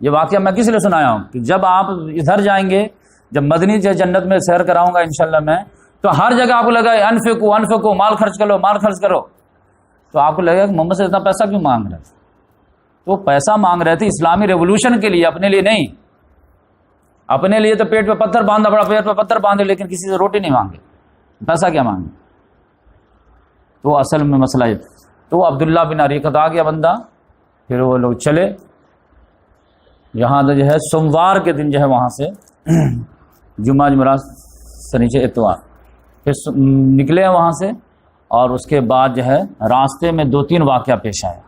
یہ واقعہ میں کس لیے سنایا ہوں کہ جب آپ ادھر جائیں گے, جب مدنی جنت میں سیر کراؤں گا انشاءاللہ میں, تو ہر جگہ آپ کو لگا انفقو مال خرچ کرو, مال خرچ کرو, تو آپ کو لگے گا کہ محمد سے اتنا پیسہ کیوں مانگ رہے تھے. تو پیسہ مانگ رہے تھے اسلامی ریولوشن کے لیے, اپنے لیے نہیں. اپنے لیے تو پیٹ پہ پتھر باندھا پڑا, پیٹ پہ پتھر باندھے, لیکن کسی سے روٹی نہیں مانگے, پیسہ کیا مانگے. تو اصل میں مسئلہ یہ تھا. تو عبداللہ بن عریقہ آ گیا بندہ. پھر وہ لوگ چلے یہاں جو ہے سوموار کے دن جو ہے وہاں سے جمعہ جمعرات سنیچر اتوار, پھر نکلے وہاں سے. اور اس کے بعد جو ہے راستے میں 2-3 واقعہ پیش آیا.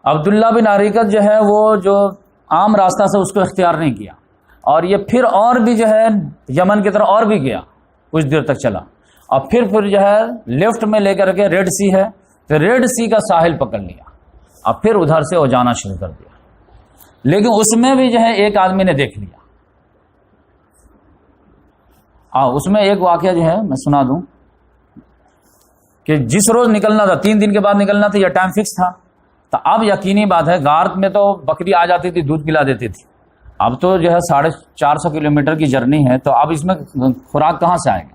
عبداللہ بن عریقہ جو ہے وہ جو عام راستہ سے اس کو اختیار نہیں کیا, اور یہ پھر اور بھی جو ہے یمن کی طرف اور بھی گیا, کچھ دیر تک چلا, اور پھر جو ہے لیفٹ میں لے کر کے ریڈ سی ہے, تو ریڈ سی کا ساحل پکڑ لیا, اور پھر ادھر سے وہ جانا شروع کر دیا. لیکن اس میں بھی جو ہے ایک آدمی نے دیکھ لیا. اس میں ایک واقعہ جو ہے میں سنا دوں کہ جس روز نکلنا تھا 3 دن کے بعد نکلنا تھا, یہ ٹائم فکس تھا. تو اب یقینی بات ہے غار میں تو بکری آ جاتی تھی, دودھ پلا دیتی تھی. اب تو جو ہے 450 کلومیٹر کی جرنی ہے, تو اب اس میں خوراک کہاں سے آئے گا.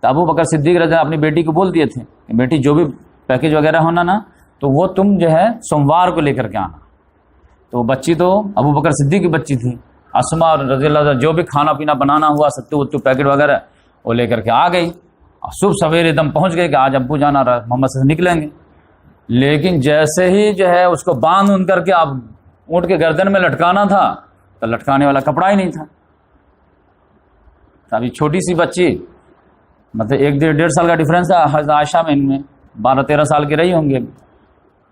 تو ابو بکر صدیق رضی اللہ عنہ اپنی بیٹی کو بول دیے تھے کہ بیٹی جو بھی پیکیج وغیرہ ہونا نا, تو وہ تم جو ہے سوموار کو لے کر کے آنا. تو بچی تو ابو بکر صدیق کی بچی تھی, اسما رضی اللہ عنہ جو بھی کھانا پینا بنانا ہوا ستو وتو پیکٹ وغیرہ وہ لے کر کے آ گئی. صبح سویرے دم پہنچ گئے کہ آج ابو جانا رہا محمد سے نکلیں گے. لیکن جیسے ہی جو ہے اس کو باندھ کر کے اب اونٹ کے گردن میں لٹکانا تھا, تو لٹکانے والا کپڑا ہی نہیں تھا. ابھی چھوٹی سی بچی, مطلب 1-1.5 سال کا ڈفرینس ہے حضرت عائشہ میں, ان میں 12-13 سال کی رہی ہوں گے.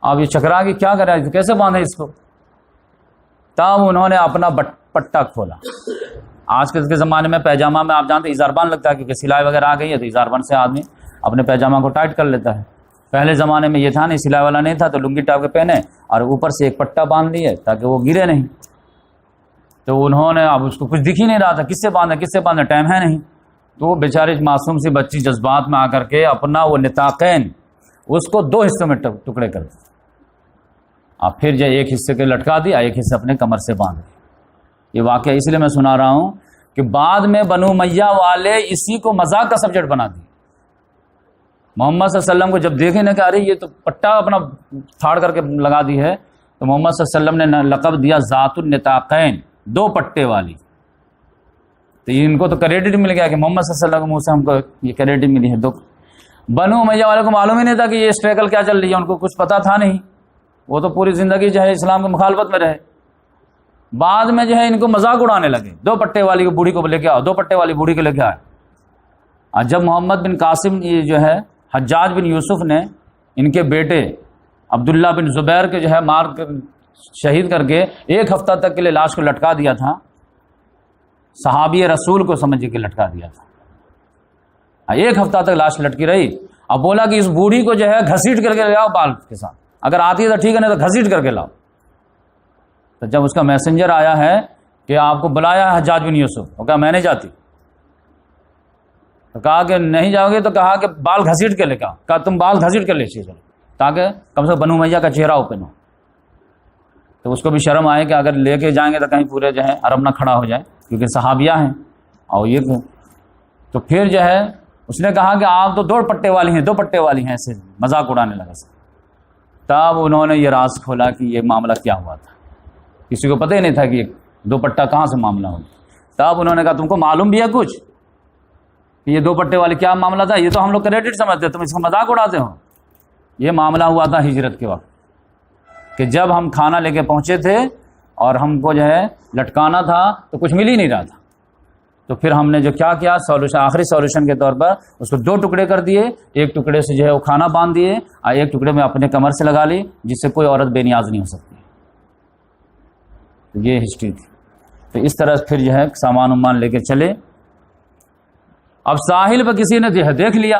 اب یہ چکرا کہ کیا کرے, کیسے باندھے اس کو. تب انہوں نے اپنا پٹا کھولا. آج کل کے زمانے میں پیجامہ میں آپ جانتے اظہاربان لگتا ہے, کیونکہ سلائی وغیرہ آ گئی ہے, تو اظہاربان سے آدمی اپنے پیجامہ کو ٹائٹ کر لیتا ہے. پہلے زمانے میں یہ تھا نہیں, سلائی والا نہیں تھا, تو لنگی ٹاپ کے پہنے اور اوپر سے ایک پٹا باندھ لیے تاکہ وہ گرے نہیں. تو انہوں نے, اب اس کو کچھ دکھ ہی نہیں رہا تھا, کس سے باندھے, ٹائم ہے نہیں. تو وہ بیچاری معصوم سی بچی جذبات میں آ کر کے اپنا وہ نطاقین اس کو 2 حصوں میں ٹکڑے کر دی, اور پھر جو ایک حصے کے لٹکا دیا, ایک حصے اپنے کمر سے باندھ دی. یہ واقعہ اس لیے میں سنا رہا ہوں کہ بعد میں بنو امیہ والے اسی کو مذاق کا سبجیکٹ بنا دی. محمد صلی اللہ علیہ وسلم کو جب دیکھے نا کہ ارے یہ تو پٹا اپنا پھاڑ کر کے لگا دی ہے, تو محمد صلی اللہ علیہ وسلم نے لقب دیا ذات النطاقین, 2 پٹے والی. تو ان کو تو کریڈٹ مل گیا کہ محمد صلی اللہ علیہ وسلم کے منہ سے ہم کو یہ کریڈٹ ملی ہے. 2 بنو امیہ والوں کو معلوم ہی نہیں تھا کہ یہ اسٹرگل کیا چل رہی ہے, ان کو کچھ پتا تھا نہیں. وہ تو پوری زندگی جو ہے اسلام کی مخالفت میں رہے. بعد میں جو ہے ان کو مذاق اڑانے لگے, 2 پٹے والی بوڑھی کو لے کے آؤ, 2 پٹے والی بوڑھی کو لے کے آئے. اور جب محمد بن قاسم یہ جو ہے حجاج بن یوسف نے ان کے بیٹے عبداللہ بن زبیر کے جو ہے مار کر شہید کر کے 1 ہفتہ تک کے لیے لاش کو لٹکا دیا تھا, صحابی رسول کو سمجھ کے لٹکا دیا تھا. 1 ہفتہ تک لاش لٹکی رہی. اب بولا کہ اس بوڑھی کو جو ہے گھسیٹ کر کے لے آؤ بال کے ساتھ, اگر آتی ہے تو ٹھیک ہے, نہیں تو گھسیٹ کر کے لاؤ. تو جب اس کا میسنجر آیا ہے کہ آپ کو بلایا ہے حجاج بن یوسف, وہ کہا میں نہیں جاتی. تو کہا کہ نہیں جاؤ گے, تو کہا کہ بال گھسیٹ کے لے کے آؤ. کہا تم بال گھسیٹ کر لے چلو, تاکہ کم سے کم بنو امیہ کا چہرہ اوپن ہو. تو اس کو بھی شرم آئے کہ اگر لے کے جائیں گے تو کہیں پورے جو ہے عرب نہ کھڑا ہو جائے, کیونکہ صحابیہ ہیں. اور یہ تو پھر جو ہے اس نے کہا کہ آپ تو 2 پٹے والی ہیں, 2 پٹے والی ہیں, ایسے مذاق اڑانے لگا. تب انہوں نے یہ راز کھولا کہ یہ معاملہ کیا ہوا تھا. کسی کو پتہ ہی نہیں تھا کہ 2 پٹا کہاں سے معاملہ ہو. تب انہوں نے کہا تم کو معلوم بھی ہے کچھ کہ یہ 2 پٹے والی کیا معاملہ تھا؟ یہ تو ہم لوگ کریڈٹ سمجھتے, تم اس کا مذاق اڑاتے ہو. یہ معاملہ ہوا تھا ہجرت کے وقت, کہ جب ہم کھانا لے کے پہنچے تھے اور ہم کو جو ہے لٹکانا تھا تو کچھ مل ہی نہیں رہا تھا. تو پھر ہم نے جو کیا کیا سولوشن، آخری سولوشن کے طور پر اس کو 2 ٹکڑے کر دیے، ایک ٹکڑے سے جو ہے وہ کھانا باندھ دیے اور ایک ٹکڑے میں اپنے کمر سے لگا لی، جس سے کوئی عورت بے نیاز نہیں ہو سکتی. یہ ہسٹری تھی. تو اس طرح پھر جو ہے سامان وامان لے کے چلے. اب ساحل پہ کسی نے دیکھ لیا،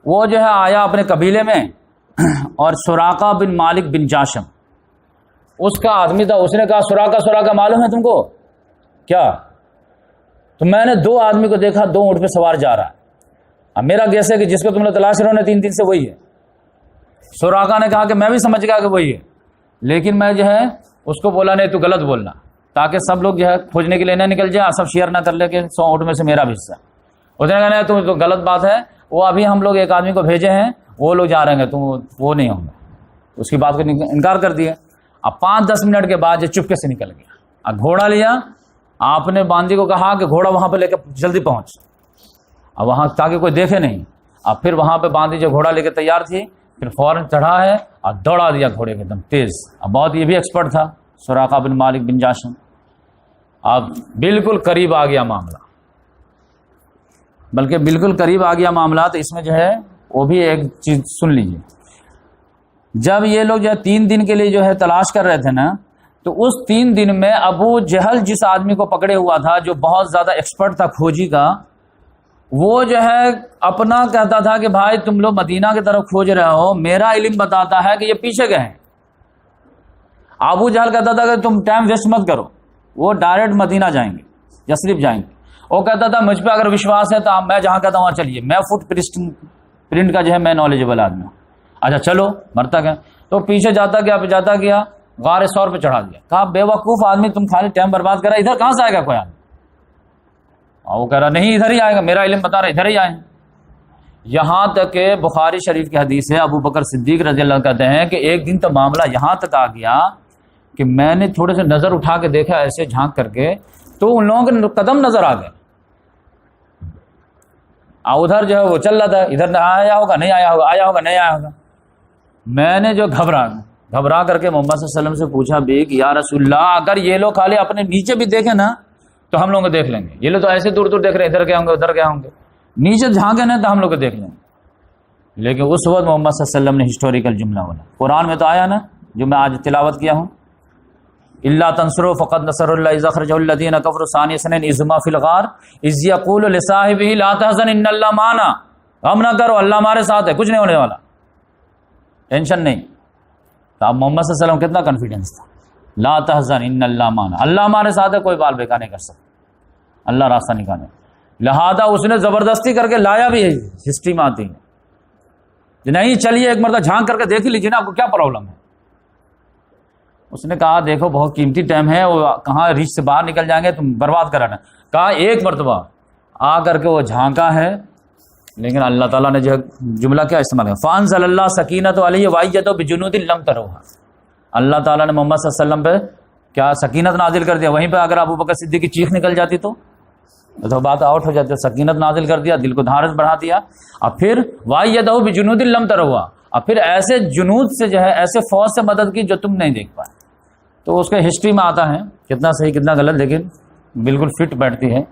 وہ جو ہے آیا اپنے قبیلے میں، اور سراقہ بن مالک بن جاشم اس کا آدمی تھا. اس نے کہا سراقہ معلوم ہے تم کو کیا؟ تو میں نے 2 آدمی کو دیکھا، 2 اونٹ پہ سوار جا رہا ہے. اب میرا گیس ہے کہ جس کو تم نے تلاش رہے 3 دن سے وہی ہے. سراقہ نے کہا کہ میں بھی سمجھ گیا کہ وہی ہے، لیکن میں جو ہے اس کو بولا نہیں تو غلط بولنا، تاکہ سب لوگ جو ہے کھوجنے کے لیے نہ نکل جائے، سب شیئر نہ کر لے کہ 100 اونٹ میں سے میرا بھی حصہ. اس نے کہا نہیں تو غلط بات ہے، وہ ابھی ہم لوگ ایک آدمی کو بھیجے ہیں، وہ لوگ جا رہے ہیں، تم وہ نہیں ہوں گے. اس کی بات کو انکار کر دیا. اب 5-10 منٹ کے بعد یہ چپکے سے نکل گیا. اب گھوڑا لیا، آپ نے باندی کو کہا کہ گھوڑا وہاں پہ لے کے جلدی پہنچ، اب وہاں تاکہ کوئی دیکھے نہیں. اب پھر وہاں پہ باندی جو گھوڑا لے کے تیار تھی، پھر فوراً چڑھا ہے اور دوڑا دیا گھوڑے کے دم تیز. اب بہت یہ بھی ایکسپرٹ تھا سراقہ بن مالک بن جاشم. اب بالکل قریب آ گیا معاملہ، بلکہ بالکل قریب آ گیا معاملہ. تو اس میں جو ہے وہ بھی ایک چیز سن لیجیے. جب یہ لوگ جو ہے 3 دن کے لیے جو ہے تلاش کر رہے تھے نا، تو اس 3 دن میں ابو جہل جس آدمی کو پکڑے ہوا تھا، جو بہت زیادہ ایکسپرٹ تھا کھوجی کا، وہ جو ہے اپنا کہتا تھا کہ بھائی تم لوگ مدینہ کی طرف کھوج رہے ہو، میرا علم بتاتا ہے کہ یہ پیچھے گئے ہیں. ابو جہل کہتا تھا کہ تم ٹائم ویسٹ مت کرو، وہ ڈائریکٹ مدینہ جائیں گے، یثرب جائیں گے. وہ کہتا تھا مجھ پہ اگر وشواس ہے تو میں جہاں کہتا ہوں وہاں چلیے، میں فٹ پرنٹ کا جو ہے میں نالجبل آدمی ہوں. اچھا چلو، مرتا گیا. تو پیچھے جاتا گیا غار ثور پہ چڑھا دیا. کہا بے وقوف آدمی، تم خالی ٹائم برباد کر رہا، ادھر کہاں سے آئے گا کوئی آدمی؟ وہ کہہ رہا نہیں ادھر ہی آئے گا، میرا علم بتا رہا ادھر ہی آئے. یہاں تک کہ بخاری شریف کی حدیث ہے، ابو بکر صدیق رضی اللہ عنہ کہتے ہیں کہ ایک دن تو معاملہ یہاں تک آ گیا کہ میں نے تھوڑے سے نظر اٹھا کے دیکھا ایسے جھانک کر کے، تو ان لوگوں کے قدم نظر آ گئے. ادھر جو ہے وہ چل رہا تھا، ادھر آیا ہوگا نہیں آیا ہوگا، آیا ہوگا نہیں آیا ہوگا. میں نے جو گھبرا کر کے محمد صلی اللہ علیہ وسلم سے پوچھا بھی کہ یا رسول اللہ، اگر یہ لوگ خالی اپنے نیچے بھی دیکھیں نا تو ہم لوگ کو دیکھ لیں گے. یہ لوگ تو ایسے دور دور دیکھ رہے ہیں، ادھر کیا ہوں گے ادھر کیا ہوں گے، نیچے جھانکیں نا تو ہم لوگ کو دیکھ لیں گے. لیکن اس وقت محمد صلی اللہ علیہ وسلم نے ہسٹوریکل جملہ بولا، قرآن میں تو آیا نا جو میں آج تلاوت کیا ہوں، اللہ تنصروا فقد نصر اللہ اذ اخرجہ الذین کفروا ثانی اثنین اذ ہما فی الغار اذ یقول لصاحبہ لا تحزن ان اللہ معنا. غم نہ کرو، اللہ ہمارے ساتھ ہے، کچھ نہیں ہونے والا، ٹینشن نہیں. تو اب محمد صلی اللہ علیہ وسلم کتنا کانفیڈنس تھا، لا تحزن ان اللہ معنا، اللہ ہمارے ساتھ ہے، کوئی بال بیکار نہیں کر سکتا، اللہ راستہ نکالے. لہذا اس نے زبردستی کر کے لایا بھی ہے، ہسٹری میں آتی ہے نہیں چلیے ایک مرتبہ جھانک کر کے دیکھ لیجیے نا، آپ کو کیا پرابلم ہے. اس نے کہا دیکھو بہت قیمتی ٹائم ہے، وہ کہاں ریچ سے باہر نکل جائیں گے، تم برباد کرانا. کہا ایک مرتبہ آ کر کے وہ جھانکا ہے، لیکن اللہ تعالیٰ نے جو جملہ کیا استعمال کیا، فانزل اللہ سکینت علیہ وایدہ بجنود لم تروہا. اللہ تعالیٰ نے محمد صلی اللہ علیہ وسلم پہ کیا سکینت نازل کر دیا. وہیں پہ اگر ابو بکر صدیق کی چیخ نکل جاتی تو بات آؤٹ ہو جاتی. سکینت نازل کر دیا، دل کو دھارس بڑھا دیا. اور پھر وایدہ بجنود لم تروہا، اور پھر ایسے جنود سے جو ہے ایسے فوج سے مدد کی جو تم نہیں دیکھ پائے. تو اس کے ہسٹری میں آتا ہے، کتنا صحیح کتنا غلط، لیکن بالکل فٹ بیٹھتی ہے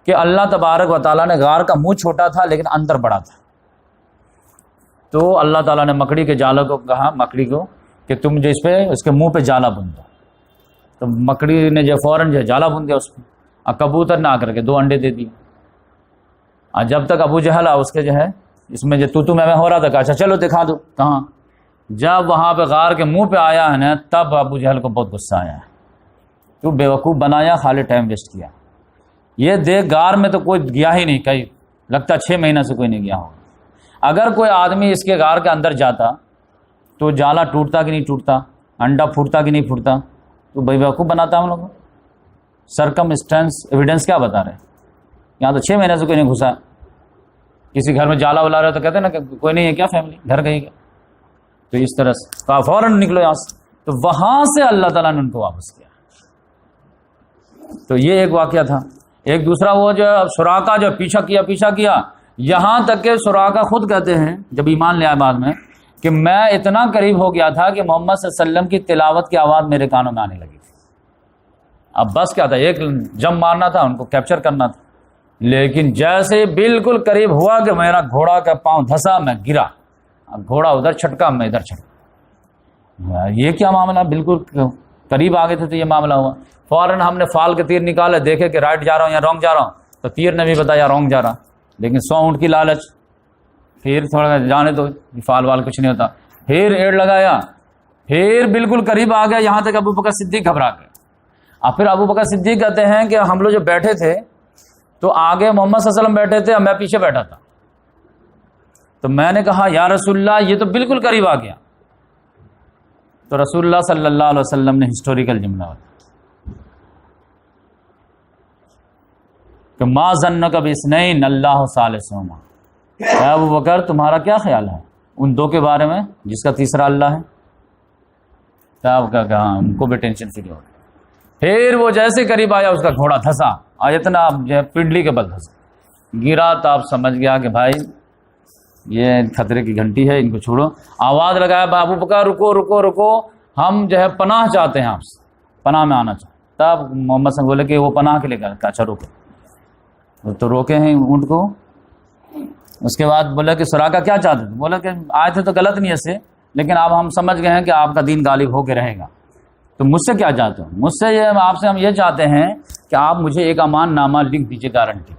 کہ اللہ تبارک و تعالیٰ نے غار کا منہ چھوٹا تھا لیکن اندر بڑا تھا. تو اللہ تعالیٰ نے مکڑی کے جالوں کو کہا، مکڑی کو کہ تم جو اس کے منہ پہ جالا بن دو. تو مکڑی نے جو فوراً جو جالا بن دیا اس پہ، اور کبوتر نے آ کر کے 2 انڈے دے دیے. اور جب تک ابو جہل اس کے جو ہے اس میں جو تو میں ہو رہا تھا کہ اچھا چلو دکھا دو کہاں. جب وہاں پہ غار کے منہ پہ آیا ہے نا، تب ابو جہل کو بہت غصہ آیا ہے. تو بیوقوف بنایا، خالی ٹائم ویسٹ کیا. یہ دیکھ غار میں تو کوئی گیا ہی نہیں، کہیں لگتا 6 مہینہ سے کوئی نہیں گیا ہوگا. اگر کوئی آدمی اس کے غار کے اندر جاتا تو جالا ٹوٹتا کہ نہیں ٹوٹتا، انڈا پھوٹتا کہ نہیں پھوٹتا. تو بے وقوف بناتا ہم لوگوں. سرکمسٹینس ایویڈنس کیا بتا رہے ہیں، یہاں تو 6 مہینے سے کوئی نہیں گھسا. کسی گھر میں جالا ولا رہے تو کہتے ہیں نا کہ کوئی نہیں ہے کیا، فیملی گھر گئی کیا. تو اس طرح سے کہا فوراً نکلو یہاں سے. تو وہاں سے اللہ تعالیٰ نے ان کو واپس کیا. تو یہ ایک واقعہ تھا. ایک دوسرا وہ جو سراقہ جو پیچھا کیا یہاں تک کہ سراقہ خود کہتے ہیں جب ایمان لے آئے بعد میں کہ میں اتنا قریب ہو گیا تھا کہ محمد صلی اللہ علیہ وسلم کی تلاوت کی آواز میرے کانوں میں آنے لگی تھی. اب بس کیا تھا، ایک جم مارنا تھا، ان کو کیپچر کرنا تھا. لیکن جیسے بالکل قریب ہوا کہ میرا گھوڑا کا پاؤں دھسا، میں گرا، گھوڑا ادھر چھٹکا، میں ادھر چھٹکا. یہ کیا معاملہ، بالکل قریب آ گئے تھے تو یہ معاملہ ہوا. فوراً ہم نے فال کے تیر نکالے، دیکھے کہ رائٹ جا رہا ہوں یا رانگ جا رہا ہوں، تو تیر نے بھی بتایا رانگ جا رہا. لیکن 100 اونٹ کی لالچ، پھر تھوڑا جانے دو، فال وال کچھ نہیں ہوتا. پھر ایڑ لگایا، پھر بالکل قریب آ گیا، یہاں تک ابو بکر صدیق گھبرا گئے. اور پھر ابو بکر صدیق کہتے ہیں کہ ہم لوگ جو بیٹھے تھے تو آگے محمد صلی اللہ علیہ وسلم بیٹھے تھے اور میں پیچھے بیٹھا تھا. تو میں نے کہا یا رسول اللہ یہ تو بالکل قریب آ گیا. تو رسول اللہ صلی اللہ علیہ وسلم نے ہسٹوریکل جملہ کہ ما ظنک باثنین اللہ ثالثہما. اے ابو بکر تمہارا کیا خیال ہے ان دو کے بارے میں جس کا تیسرا اللہ ہے؟ صاحب کا کہا ان کو بھی ٹینشن فری ہو. پھر وہ جیسے قریب آیا اس کا گھوڑا دھسا، اتنا جو ہے پنڈلی کے بل دھسا، گرا. تو آپ سمجھ گیا کہ بھائی یہ خطرے کی گھنٹی ہے، ان کو چھوڑو. آواز لگایا ابو بکر رکو رکو رکو، ہم جو ہے پناہ چاہتے ہیں آپ سے، پناہ میں آنا چاہتے. تب محمد صلی بولے کہ وہ پناہ کے لیے کہا اچھا روکو. تو روکے ہیں اونٹ کو. اس کے بعد بولا کہ سراقہ کیا چاہتے تھے؟ بولا کہ آئے تھے تو غلط نیت سے، لیکن اب ہم سمجھ گئے ہیں کہ آپ کا دین غالب ہو کے رہے گا. تو مجھ سے کیا چاہتے ہو؟ مجھ سے آپ سے ہم یہ چاہتے ہیں کہ آپ مجھے ایک امان نامہ لکھ دیجیے گارنٹی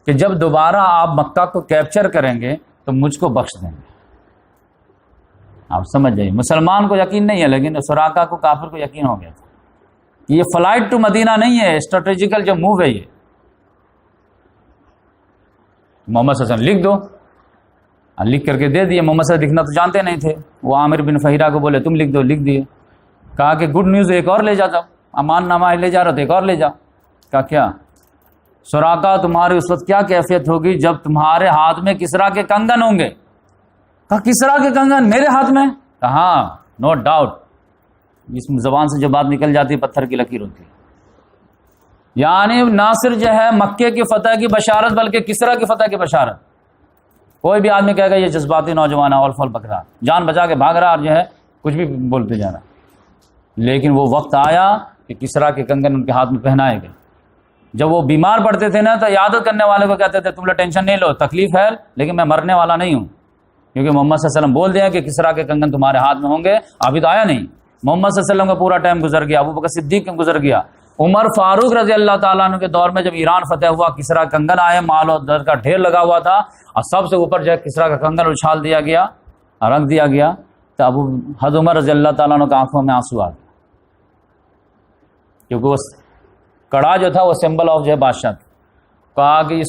کہ جب دوبارہ آپ مکہ کو کیپچر کریں گے تو مجھ کو بخش دیں گے. آپ سمجھ جائیے، مسلمان کو یقین نہیں ہے لیکن سراقہ کو کافر کو یقین ہو گیا تھا. یہ فلائٹ ٹو مدینہ نہیں ہے، اسٹریٹجیکل جو موو ہے یہ. محمد صلی اللہ علیہ وسلم لکھ دو، لکھ کر کے دے دیے. محمد صلی اللہ علیہ وسلم لکھنا تو جانتے نہیں تھے. وہ عامر بن فہیرہ کو بولے تم لکھ دو، لکھ دیے. کہا کہ گڈ نیوز ایک اور لے جاتا، امان نامہ لے جا رہا تو ایک اور لے جا. کہا کیا؟ سراقہ تمہاری اس وقت کیا کیفیت ہوگی جب تمہارے ہاتھ میں کسرا کے کنگن ہوں گے. کہا کسرا کے کنگن میرے ہاتھ میں؟ کہا ہاں نو ڈاؤٹ. اس زبان سے جو بات نکل جاتی ہے پتھر کی لکیر ہوتی ہے. یعنی نہ صرف جو ہے مکے کی فتح کی بشارت بلکہ کسرا کی فتح کی بشارت. کوئی بھی آدمی کہے گا یہ جذباتی نوجوان ہے اول فول بکرا، جان بچا کے بھاگ رہا اور جو ہے کچھ بھی بولتے جا رہا. لیکن وہ وقت آیا کہ کسرا کے کنگن ان کے ہاتھ میں پہنائے گئے. جب وہ بیمار پڑتے تھے نا تو عیادت کرنے والے کو کہتے تھے تم لوگ ٹینشن نہیں لو، تکلیف ہے لیکن میں مرنے والا نہیں ہوں، کیونکہ محمد صلی اللہ علیہ وسلم بول دیا کہ کسرا کے کنگن تمہارے ہاتھ میں ہوں گے. ابھی تو آیا نہیں. محمد صلی اللہ علیہ وسلم کا پورا ٹائم گزر گیا، ابو بکر صدیق کا گزر گیا. عمر فاروق رضی اللہ تعالیٰ عنہ کے دور میں جب ایران فتح ہوا، کسرا کنگن آئے، مال و در کا ڈھیر لگا ہوا تھا اور سب سے اوپر جو ہے کسرا کا کنگن اچھال دیا گیا، رکھ دیا گیا. تو ابو حضرت عمر رضی اللہ تعالیٰ عنہ کی آنکھوں میں آنسو آ گئے، کیونکہ وہ کڑا جو تھا وہ سمبل آف جو ہے بادشاہ تھا. کہا کہ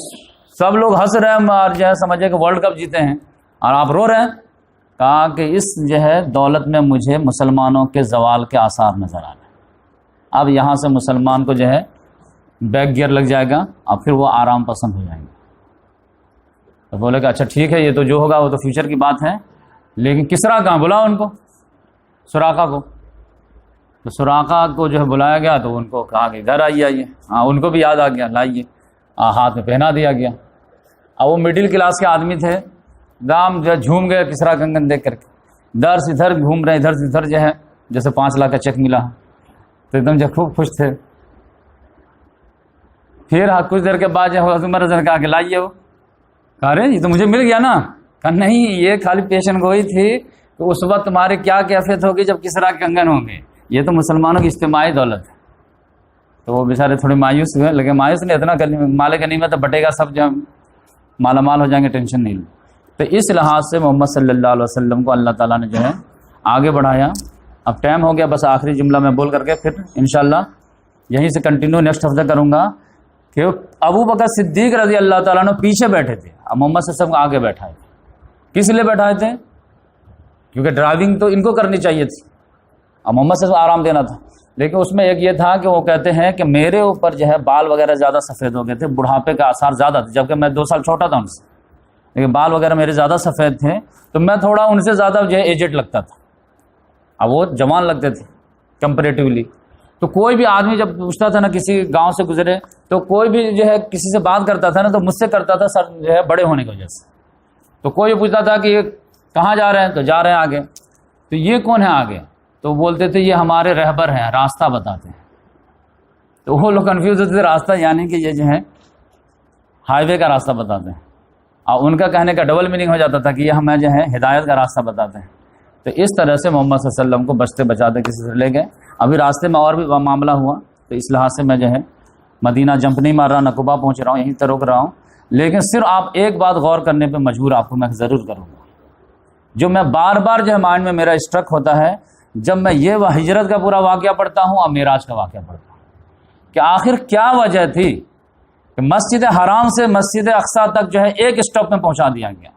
سب لوگ ہنس رہے ہیں اور جو ہے سمجھے کہ ورلڈ کپ جیتے ہیں اور آپ رو رہے ہیں. کہا کہ اس جو ہے دولت میں مجھے مسلمانوں کے زوال کے آثار نظر آ رہے ہیں. اب یہاں سے مسلمان کو جو ہے بیک گیئر لگ جائے گا اور پھر وہ آرام پسند ہو جائیں گے. تو بولے کہ اچھا ٹھیک ہے یہ تو جو ہوگا وہ تو فیوچر کی بات ہے، لیکن کسرا کہاں؟ بلاؤ ان کو، سراقہ کو. تو سراقہ کو جو ہے بلایا گیا تو ان کو کہا کہ گھر آئیے. ہاں ان کو بھی یاد آ گیا، لائیے. ہاتھ میں پہنا دیا گیا. اب وہ مڈل کلاس کے آدمی تھے، دام جو ہے جھوم گئے کسرا کنگن دیکھ کر کے. ادھر سے ادھر گھوم رہے، ادھر سے ادھر جو ہے جیسے 5 لاکھ کا چیک ملا تو ایک دم جو خوب خوش تھے. پھر کچھ دیر کے بعد جو حضرت عمر رضی اللہ عنہ کہا کہ لائیے. وہ کہا رہے یہ تو مجھے مل گیا نا. کہا نہیں یہ خالی پیشن گوئی تھی کہ اس وقت تمہاری کیا کیفیت ہوگی جب کسرا کے کنگن ہوں گے. یہ تو مسلمانوں کی اجتماعی دولت ہے. تو وہ بیچارے تھوڑے مایوس ہوئے، لیکن مایوس نہیں، اتنا مالک غنیمت بٹے گا، سب جو مالا مال ہو جائیں گے، ٹینشن نہیں. تو اس لحاظ سے محمد صلی اللہ علیہ وسلم کو اللہ تعالیٰ نے جو ہے آگے بڑھایا. اب ٹائم ہو گیا، بس آخری جملہ میں بول کر کے پھر انشاءاللہ یہیں سے کنٹینیو نیکسٹ ہفتے کروں گا کہ ابو بکر صدیق رضی اللہ تعالیٰ نے پیچھے بیٹھے تھے، اب محمد صلی اللہ علیہ وسلم کو آگے بیٹھائے تھے. کس لیے بیٹھائے تھے؟ کیونکہ ڈرائیونگ تو ان کو کرنی چاہیے تھی، اب محمد صلی اللہ علیہ وسلم آرام دینا تھا. لیکن اس میں ایک یہ تھا کہ وہ کہتے ہیں کہ میرے اوپر جو ہے بال وغیرہ زیادہ سفید ہو گئے تھے، بڑھاپے کا آثار زیادہ تھے، جبکہ میں 2 سال چھوٹا تھا ان سے، لیکن بال وغیرہ میرے زیادہ سفید تھے تو میں تھوڑا ان سے زیادہ جو ہے ایجڈ لگتا تھا. اب وہ جوان لگتے تھے کمپیریٹیولی. تو کوئی بھی آدمی جب پوچھتا تھا نا، کسی گاؤں سے گزرے تو کوئی بھی جو ہے کسی سے بات کرتا تھا نا تو مجھ سے کرتا تھا سر جو ہے بڑے ہونے کی وجہ سے. تو کوئی پوچھتا تھا کہ یہ کہاں جا رہے ہیں؟ تو جا رہے ہیں آگے. تو یہ کون ہے آگے؟ تو بولتے تھے یہ ہمارے رہبر ہیں، راستہ بتاتے ہیں. تو وہ لوگ کنفیوز ہوتے تھے راستہ یعنی کہ یہ جو ہے ہائی وے کا راستہ بتاتے ہیں، اور ان کا کہنے کا ڈبل میننگ ہو جاتا تھا کہ یہ ہمیں جو ہے ہدایت کا راستہ بتاتے ہیں۔ تو اس طرح سے محمد صلی اللہ علیہ وسلم کو بچتے بچاتے کسی سے لے گئے۔ ابھی راستے میں اور بھی معاملہ ہوا، تو اس لحاظ سے میں جو ہے مدینہ جمپ نہیں مار رہا، نقبہ پہنچ رہا ہوں، یہیں تک رک رہا ہوں، لیکن صرف آپ ایک بات غور کرنے پہ مجبور آپ کو میں ضرور کروں گا، جو میں بار بار جو ہے مائنڈ میں میرا اسٹرک ہوتا ہے جب میں یہ ہجرت کا پورا واقعہ پڑھتا ہوں اور معراج کا واقعہ پڑھتا ہوں، کہ آخر کیا وجہ تھی کہ مسجد حرام سے مسجد اقصیٰ تک جو ہے ایک اسٹاپ میں پہنچا دیا گیا،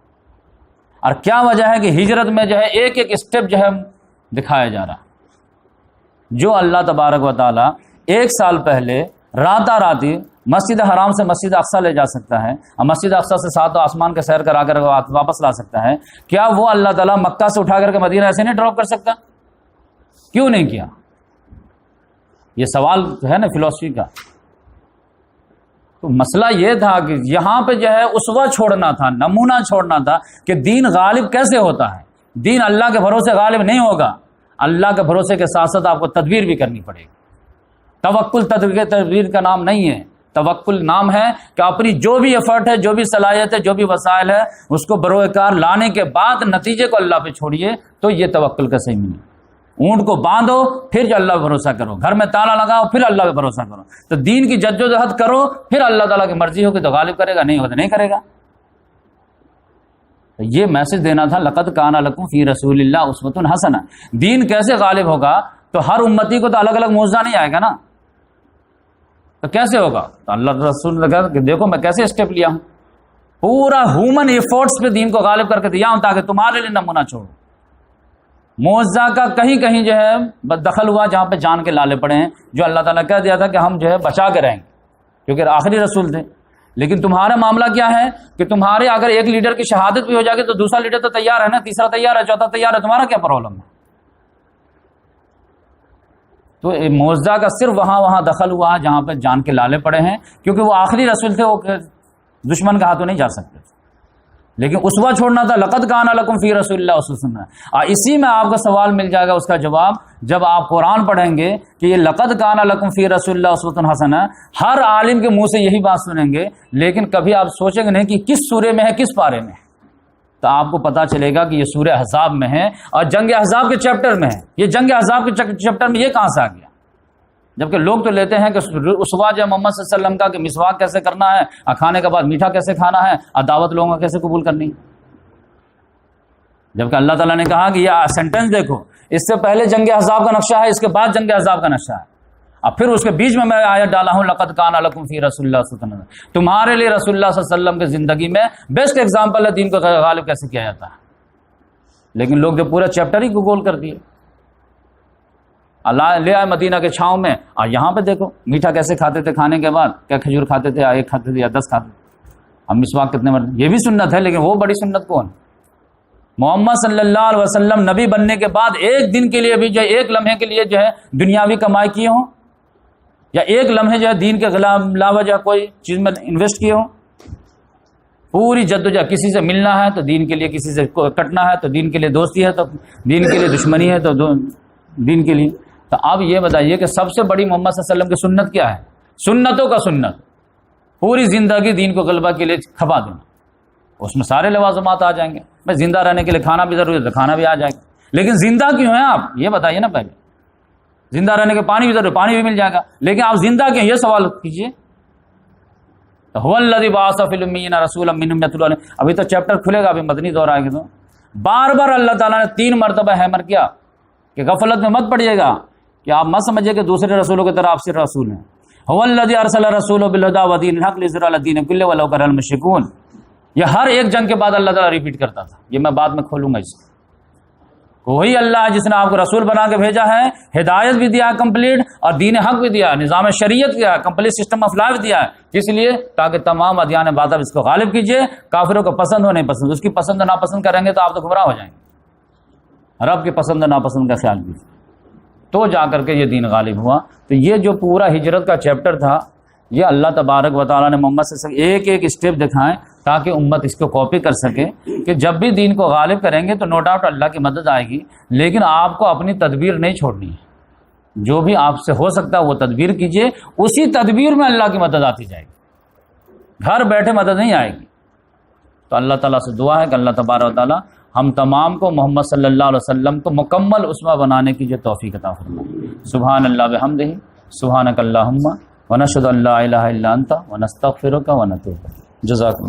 اور کیا وجہ ہے کہ ہجرت میں جو ہے ایک ایک اسٹیپ جو ہے دکھایا جا رہا۔ جو اللہ تبارک و تعالیٰ ایک سال پہلے راتا راتی مسجد حرام سے مسجد اقصیٰ لے جا سکتا ہے اور مسجد اقصیٰ سے ساتوں آسمان کے سیر کرا کر واپس لا سکتا ہے، کیا وہ اللہ تعالیٰ مکہ سے اٹھا کر کے مدینہ ایسے نہیں ڈراپ کر سکتا؟ کیوں نہیں کیا؟ یہ سوال ہے نا فلسفی کا۔ تو مسئلہ یہ تھا کہ یہاں پہ جو ہے اسوہ چھوڑنا تھا، نمونہ چھوڑنا تھا کہ دین غالب کیسے ہوتا ہے۔ دین اللہ کے بھروسے غالب نہیں ہوگا، اللہ کے بھروسے کے ساتھ ساتھ آپ کو تدبیر بھی کرنی پڑے گی۔ توکل تدبیر کا نام نہیں ہے، توکل نام ہے کہ اپنی جو بھی ایفرٹ ہے، جو بھی صلاحیت ہے، جو بھی وسائل ہے، اس کو بروئے کار لانے کے بعد نتیجے کو اللہ پہ چھوڑیے، تو یہ توکل کا صحیح معنی۔ اونٹ کو باندھو پھر جو اللہ پہ بھروسہ کرو، گھر میں تالا لگاؤ پھر اللہ پہ بھروسہ کرو، تو دین کی جدوجہد کرو، پھر اللہ تعالیٰ کی مرضی ہوگی تو غالب کرے گا، نہیں ہوگا تو نہیں کرے گا۔ تو یہ میسج دینا تھا، لقد کان لکم فی رسول اللہ اسوۃ حسنہ۔ دین کیسے غالب ہوگا؟ تو ہر امتی کو تو الگ الگ معجزہ نہیں آئے گا نا، تو کیسے ہوگا؟ تو اللہ رسول نے کہا کہ دیکھو میں کیسے اسٹیپ لیا ہوں، پورا ہیومن ایفورٹس پہ دین کو غالب کر کے دیا ہوں تاکہ تمہارے لیے نمونہ چھوڑو۔ معجزہ کا کہیں کہیں جو ہے دخل ہوا جہاں پہ جان کے لالے پڑے ہیں، جو اللہ تعالیٰ کہہ دیا تھا کہ ہم جو ہے بچا کے رہیں گے کیونکہ آخری رسول تھے۔ لیکن تمہارا معاملہ کیا ہے کہ تمہارے اگر ایک لیڈر کی شہادت بھی ہو جائے گی تو دوسرا لیڈر تو تیار ہے نا، تیسرا تیار ہے، چوتھا تیار ہے، تمہارا کیا پرابلم ہے؟ تو معجزہ کا صرف وہاں دخل ہوا جہاں پہ جان کے لالے پڑے ہیں، کیونکہ وہ آخری رسول تھے، وہ دشمن کا ہاتھوں نہیں جا سکتے۔ لیکن اسوہ چھوڑنا تھا، لقد کان لکم فی رسول اللہ اسوۃ حسنہ۔ اور اسی میں آپ کا سوال مل جائے گا اس کا جواب جب آپ قرآن پڑھیں گے کہ یہ لقد کان لکم فی رسول اللہ اسوۃ حسنہ، ہر عالم کے منہ سے یہی بات سنیں گے، لیکن کبھی آپ سوچیں گے نہیں کہ کس سورے میں ہے، کس پارے میں ہے۔ تو آپ کو پتا چلے گا کہ یہ سورہ احزاب میں ہے اور جنگ احزاب کے چیپٹر میں ہے۔ یہ جنگ احزاب کے چیپٹر میں یہ کہاں سے آ گیا؟ جبکہ لوگ تو لیتے ہیں کہ اسوہ جو محمد صلی اللہ علیہ وسلم کا کہ مسواک کیسے کرنا ہے اور کھانے کے بعد میٹھا کیسے کھانا ہے اور دعوت لوگوں کا کیسے قبول کرنی، جبکہ اللہ تعالیٰ نے کہا کہ یہ سینٹنس دیکھو، اس سے پہلے جنگ احزاب کا نقشہ ہے، اس کے بعد جنگ احزاب کا نقشہ ہے، اور پھر اس کے بیچ میں آیت ڈالا ہوں لقد کان لکم فی رسول اللہ اسوۃ حسنہ۔ تمہارے لیے رسول اللہ صلی اللہ علیہ وسلم کی زندگی میں بیسٹ ایگزامپل ہے دین کو غالب کیسے کیا جاتا ہے۔ لیکن لوگ جو پورا چیپٹر ہی گول کر دیے، اللہ لے آئے مدینہ کے چھاؤں میں، اور یہاں پہ دیکھو میٹھا کیسے کھاتے تھے، کھانے کے بعد کیا کھجور کھاتے تھے، ایک کھاتے تھے یا 10 کھاتے تھے، ہم مسواک کتنے مرد، یہ بھی سنت ہے، لیکن وہ بڑی سنت کون؟ محمد صلی اللہ علیہ وسلم نبی بننے کے بعد ایک دن کے لیے بھی جو ہے، ایک لمحے کے لیے جو ہے دنیاوی کمائی کیے ہوں، یا ایک لمحے جو ہے دین کے علاوہ جو ہے کوئی چیز میں انویسٹ کیے ہوں؟ پوری جدوجہد، کسی سے ملنا ہے تو دین کے لیے، کسی سے کٹنا ہے تو دین کے لیے دوستی ہے، تو دین کے لیے دشمنی ہے تو دین کے لیے۔ تو اب یہ بتائیے کہ سب سے بڑی محمد صلی اللہ علیہ وسلم کی سنت کیا ہے؟ سنتوں کا سنت، پوری زندگی دین کو غلبہ کے لیے کھپا دینا، اس میں سارے لوازمات آ جائیں گے۔ میں زندہ رہنے کے لیے کھانا بھی ضروری ہے تو کھانا بھی آ جائے گا، لیکن زندہ کیوں ہیں آپ یہ بتائیے نا پہلے۔ زندہ رہنے کے پانی بھی ضروری، پانی بھی مل جائے گا، لیکن آپ زندہ کیوں، یہ سوال کیجیے۔ هو الذی بعث فی الامیین رسولا منہم یتلو علیہم، ابھی تو چیپٹر کھلے گا، ابھی مدنی دور آئے گا، تو بار بار اللہ تعالیٰ نے 3 مرتبہ ہیمر کیا کہ غفلت میں مت پڑیے گا، کہ آپ مت سمجھے کہ دوسرے رسولوں کی طرح آپ صرف رسول ہیں۔ هو الذی ارسل رسولہ بالہدی ودین الحق لیظہرہ علی الدین کلہ ولو کرہ المشرکون، یہ ہر ایک جنگ کے بعد اللہ تعالیٰ ریپیٹ کرتا تھا، یہ میں بعد میں کھولوں گا اس کو۔ وہی اللہ ہے جس نے آپ کو رسول بنا کے بھیجا ہے، ہدایت بھی دیا کمپلیٹ، اور دین حق بھی دیا، نظام شریعت دیا، کمپلیٹ سسٹم آف لائف دیا ہے، اس لیے تاکہ تمام ادیان باطل اس کو غالب کیجیے۔ کافروں کو پسند ہو نہیں پسند، اس کی پسند و ناپسند کریں گے تو آپ تو گمراہ ہو جائیں گے۔ رب کی پسند و ناپسند کا خیال کیجیے، تو جا کر کے یہ دین غالب ہوا۔ تو یہ جو پورا ہجرت کا چیپٹر تھا، یہ اللہ تبارک و تعالیٰ نے محمد سے ایک ایک اسٹیپ دکھائیں تاکہ امت اس کو کاپی کر سکے، کہ جب بھی دین کو غالب کریں گے تو نو ڈاؤٹ اللہ کی مدد آئے گی، لیکن آپ کو اپنی تدبیر نہیں چھوڑنی ہے۔ جو بھی آپ سے ہو سکتا ہے وہ تدبیر کیجئے، اسی تدبیر میں اللہ کی مدد آتی جائے گی، گھر بیٹھے مدد نہیں آئے گی۔ تو اللہ تعالیٰ سے دعا ہے کہ اللہ تبارک و تعالیٰ ہم تمام کو محمد صلی اللہ علیہ وسلم کو مکمل اسوہ بنانے کی جو توفیق عطا فرمائے۔ سبحان اللہ بحمدہ، سبحانک اللہم ونشہد ان لا الہ الا انت ونستغفرک ونتوب۔ جزاکم